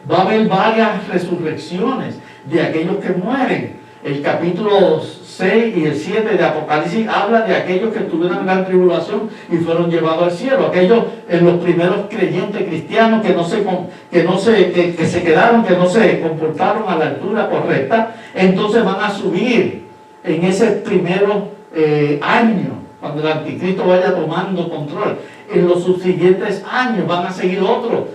Va a haber varias resurrecciones de aquellos que mueren. El capítulo 6 y el 7 de Apocalipsis habla de aquellos que tuvieron gran tribulación y fueron llevados al cielo. Aquellos en los primeros creyentes cristianos que se quedaron, que no se comportaron a la altura correcta, entonces van a subir en ese primero año, cuando el anticristo vaya tomando control. En los subsiguientes años van a seguir otros,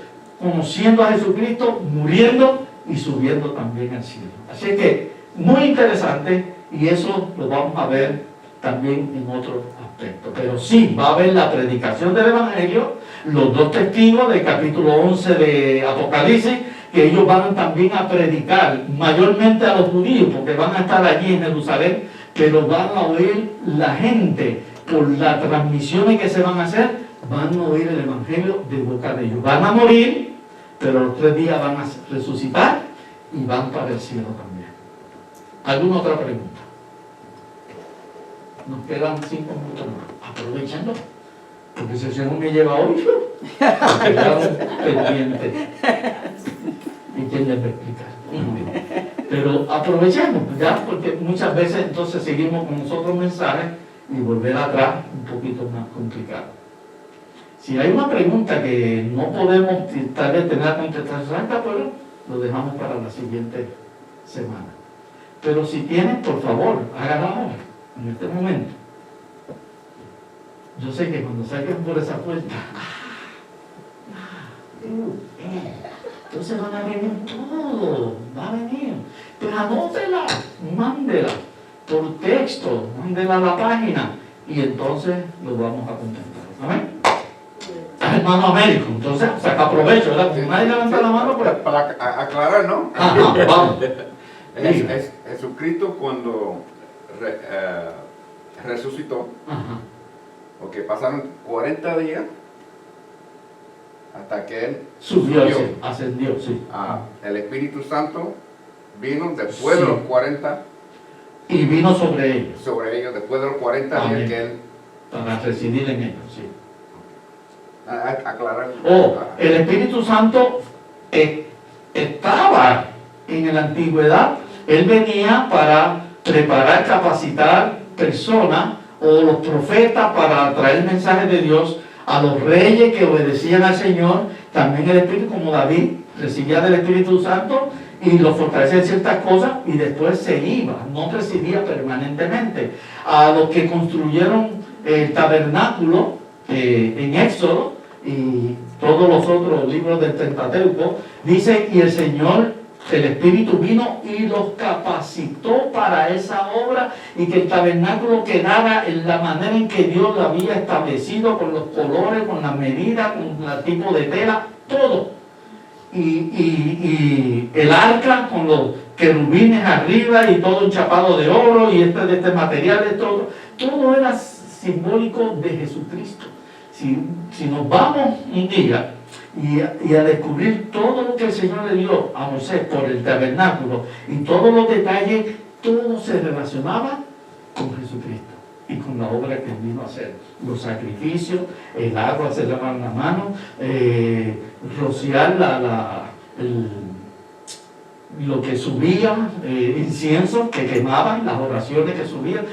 conociendo a Jesucristo, muriendo y subiendo también al cielo. Así que muy interesante, y eso lo vamos a ver también en otro aspecto. Pero sí, va a haber la predicación del Evangelio, los 2 testigos del capítulo 11 de Apocalipsis, que ellos van también a predicar, mayormente a los judíos, porque van a estar allí en Jerusalén, pero van a oír la gente, por las transmisiones que se van a hacer, van a oír el Evangelio de boca de ellos. Van a morir, pero los 3 días van a resucitar y van para el cielo también. ¿Alguna otra pregunta? Nos quedan 5 minutos más. Aprovechando, porque si no me lleva 8, quedaron pendientes. ¿Y quién les va a explicar? Pero aprovechemos, ya, porque muchas veces entonces seguimos con nosotros mensajes y volver atrás un poquito más complicado. Si hay una pregunta que no podemos tal vez tener la contestación, pues lo dejamos para la siguiente semana. Pero si tienen, por favor, háganlo ahora, en este momento. Yo sé que cuando salgan por esa puerta, entonces van a venir todo, va a venir. Pero anótela, mándela por texto, mándela a la página y entonces lo vamos a contemplar. ¿Amén? Hermano Américo, entonces saca provecho, ¿verdad? Porque nadie levanta la mano para aclarar, ¿no? Ajá, vamos. Jesucristo cuando resucitó, Ajá. porque pasaron 40 días hasta que Él Subió, sí, ascendió, sí. El Espíritu Santo vino después de los 40. Y vino sobre ellos. Sobre ellos, después de los 40 Amén. días que Él... Para residir en ellos, sí. Aclarar. El Espíritu Santo estaba en la antigüedad. Él venía para preparar, capacitar personas o los profetas para traer mensajes de Dios, a los reyes que obedecían al Señor, también el Espíritu, como David, recibía del Espíritu Santo y lo fortalecía en ciertas cosas y después se iba, no residía permanentemente. A los que construyeron el tabernáculo en Éxodo y todos los otros libros del Pentateuco, dice, y el Señor, el Espíritu vino y los capacitó para esa obra y que el tabernáculo quedara en la manera en que Dios lo había establecido, con los colores, con las medidas, con el tipo de tela, todo. Y el arca con los querubines arriba y todo enchapado de oro y de este material, todo era simbólico de Jesucristo. Si nos vamos un día y a descubrir todo lo que el Señor le dio a Moisés por el tabernáculo y todos los detalles, todo se relacionaba con Jesucristo y con la obra que él vino a hacer. Los sacrificios, el agua, se lavan la mano, rociar lo que subía, incienso que quemaban, las oraciones que subían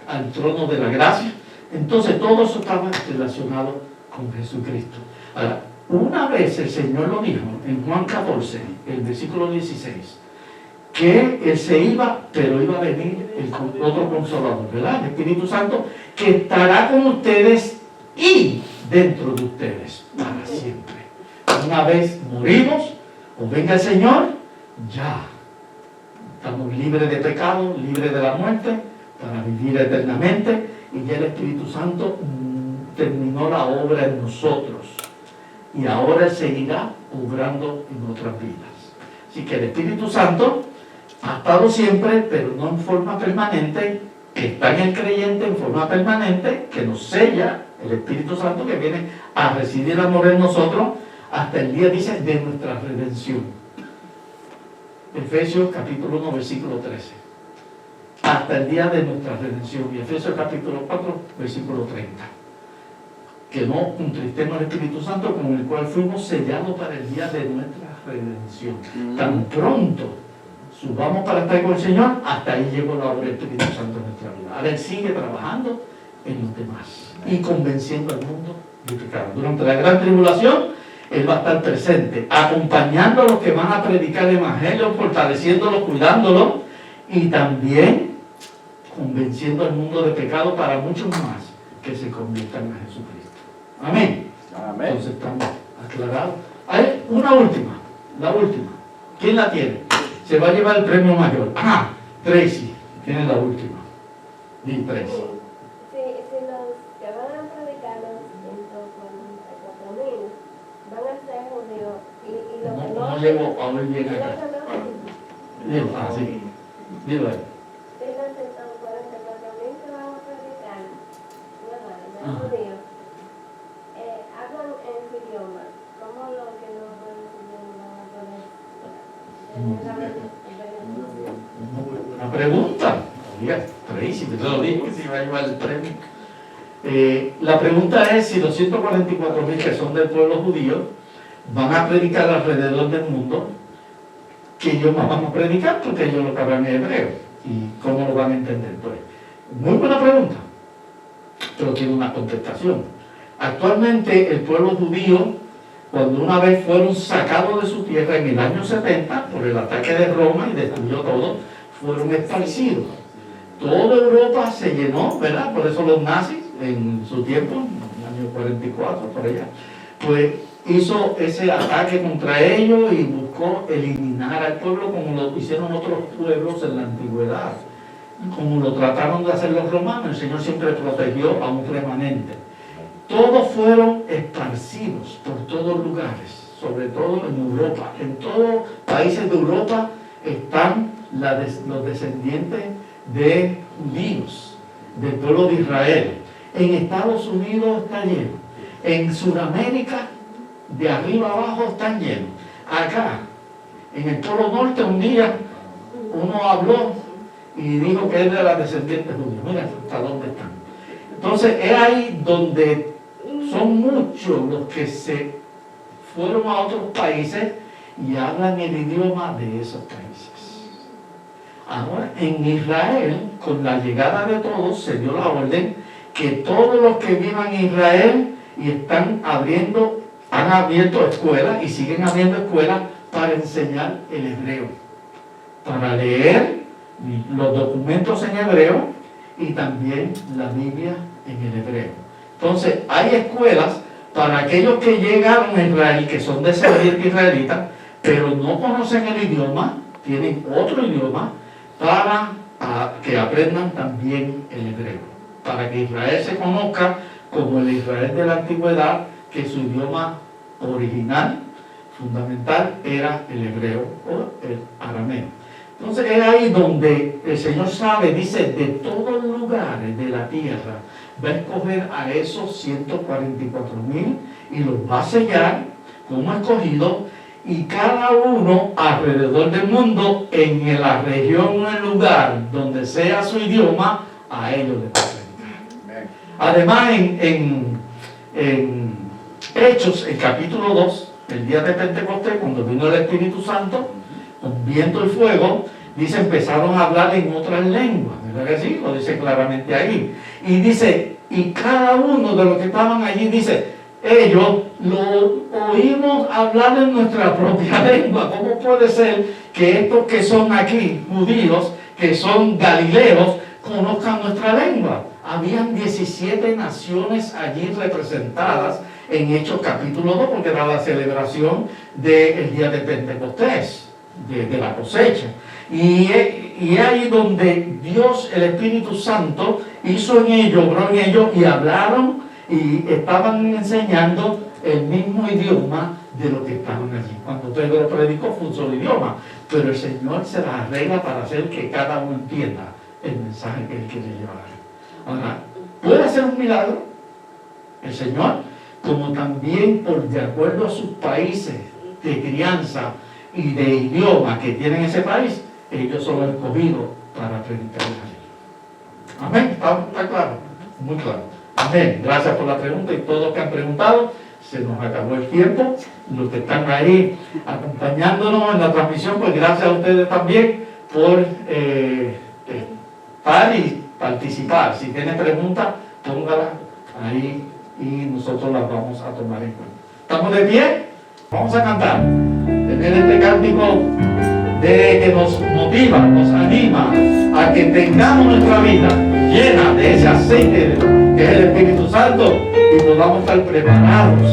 al trono de la gracia. Entonces todo eso estaba relacionado con Jesucristo. Ahora, una vez el Señor lo dijo en Juan 14, el versículo 16, que Él se iba, pero iba a venir otro consolador, ¿verdad? El Espíritu Santo, que estará con ustedes y dentro de ustedes para siempre. Una vez morimos o venga el Señor, ya estamos libres de pecado, libres de la muerte, para vivir eternamente, y ya el Espíritu Santo terminó la obra en nosotros. Y ahora seguirá obrando en otras vidas. Así que el Espíritu Santo ha estado siempre, pero no en forma permanente, que está en el creyente en forma permanente, que nos sella el Espíritu Santo que viene a residir amor en nosotros hasta el día, dice, de nuestra redención. Efesios capítulo 1, versículo 13. Hasta el día de nuestra redención. Y Efesios capítulo 4, versículo 30. Que no contristemos al Espíritu Santo, con el cual fuimos sellados para el día de nuestra redención. Tan pronto subamos para estar con el Señor, hasta ahí llegó la obra del Espíritu Santo en nuestra vida. Ahora Él sigue trabajando en los demás y convenciendo al mundo de pecado. Durante la gran tribulación, Él va a estar presente, acompañando a los que van a predicar el Evangelio, fortaleciéndolos, cuidándolos, y también convenciendo al mundo de pecado para muchos más que se conviertan a Jesucristo. Amén. Amén. Entonces estamos aclarados. Hay una última, la última. ¿Quién la tiene? Se va a llevar el premio mayor. Ah, Tracy tiene la última. Di Tracy. Si los que van a predicar los 144,000 van a ser judíos y los que No llego a oír bien y los acá. que no, Dilo, sí. Dilo ahí. de los 144,000 que van a predicar, ¿verdad? Ajá. Los judíos, hablan en su idioma. ¿Cómo los que no hablan su idioma van a poder tener la bendición? Una pregunta. Oiga, Tracy, te lo dije que se iba a llevar el premio. La pregunta es si los 144,000 que son del pueblo judío van a predicar alrededor del mundo. ¿Qué idioma vamos a predicar? Porque ellos lo hablan en hebreo. ¿Y cómo lo van a entender? Pues, muy buena pregunta, pero tiene una contestación. Actualmente el pueblo judío, cuando una vez fueron sacados de su tierra en el año 70 por el ataque de Roma y destruyó todo, fueron esparcidos. Toda Europa se llenó, ¿verdad? Por eso los nazis en su tiempo, en el año 44 por allá, pues hizo ese ataque contra ellos y buscó eliminar al pueblo como lo hicieron otros pueblos en la antigüedad, como lo trataron de hacer los romanos. El Señor siempre protegió a un remanente. Todos fueron esparcidos por todos lugares, sobre todo en Europa. En todos los países de Europa están los descendientes de judíos, del pueblo de Israel. En Estados Unidos está lleno. En Sudamérica, de arriba abajo están llenos. Acá, en el Polo Norte, un día uno habló y dijo que era de las descendientes judías. Mira hasta dónde están. Entonces es ahí donde son muchos los que se fueron a otros países y hablan el idioma de esos países. Ahora, en Israel, con la llegada de todos, se dio la orden que todos los que vivan en Israel y han abierto escuelas y siguen abriendo escuelas para enseñar el hebreo, para leer los documentos en hebreo y también la Biblia en el hebreo. Entonces, hay escuelas para aquellos que llegaron a Israel, que son descendientes israelitas, pero no conocen el idioma, tienen otro idioma, para que aprendan también el hebreo, para que Israel se conozca como el Israel de la antigüedad, que su idioma original, fundamental, era el hebreo o el arameo. Entonces es ahí donde el Señor sabe, dice, de todos los lugares de la tierra, va a escoger a esos 144,000 y los va a sellar como escogidos, y cada uno alrededor del mundo, en la región o el lugar donde sea su idioma, a ellos les va a predicar. Además, en Hechos, el capítulo 2, el día de Pentecostés, cuando vino el Espíritu Santo, con viento y fuego, dice, empezaron a hablar en otras lenguas, ¿verdad que sí? Lo dice claramente ahí. Y dice, y cada uno de los que estaban allí, dice, ellos lo oímos hablar en nuestra propia lengua. ¿Cómo puede ser que estos que son aquí, judíos, que son galileos, conozcan nuestra lengua? Habían 17 naciones allí representadas en Hechos capítulo 2, porque era la celebración del día de Pentecostés, de la cosecha. Y ahí donde Dios, el Espíritu Santo, hizo en ellos, obró en ellos, y hablaron y estaban enseñando el mismo idioma de lo que estaban allí. Cuando Pedro predicó fue un solo idioma, pero el Señor se las arregla para hacer que cada uno entienda el mensaje que Él quiere llevar. Ahora, puede hacer un milagro el Señor, como también de acuerdo a sus países de crianza y de idioma que tienen ese país, ellos son escogidos para predicar la ley. Amén. ¿Está claro? Muy claro. Amén. Gracias por la pregunta, y todos los que han preguntado. Se nos acabó el tiempo. Los que están ahí acompañándonos en la transmisión, pues gracias a ustedes también por estar y participar. Si tienen preguntas, póngalas ahí y nosotros las vamos a tomar en cuenta. ¿Estamos de pie? Vamos a cantar. Tener este cántico que nos motiva, nos anima a que tengamos nuestra vida llena de ese aceite que es el Espíritu Santo, y podamos estar preparados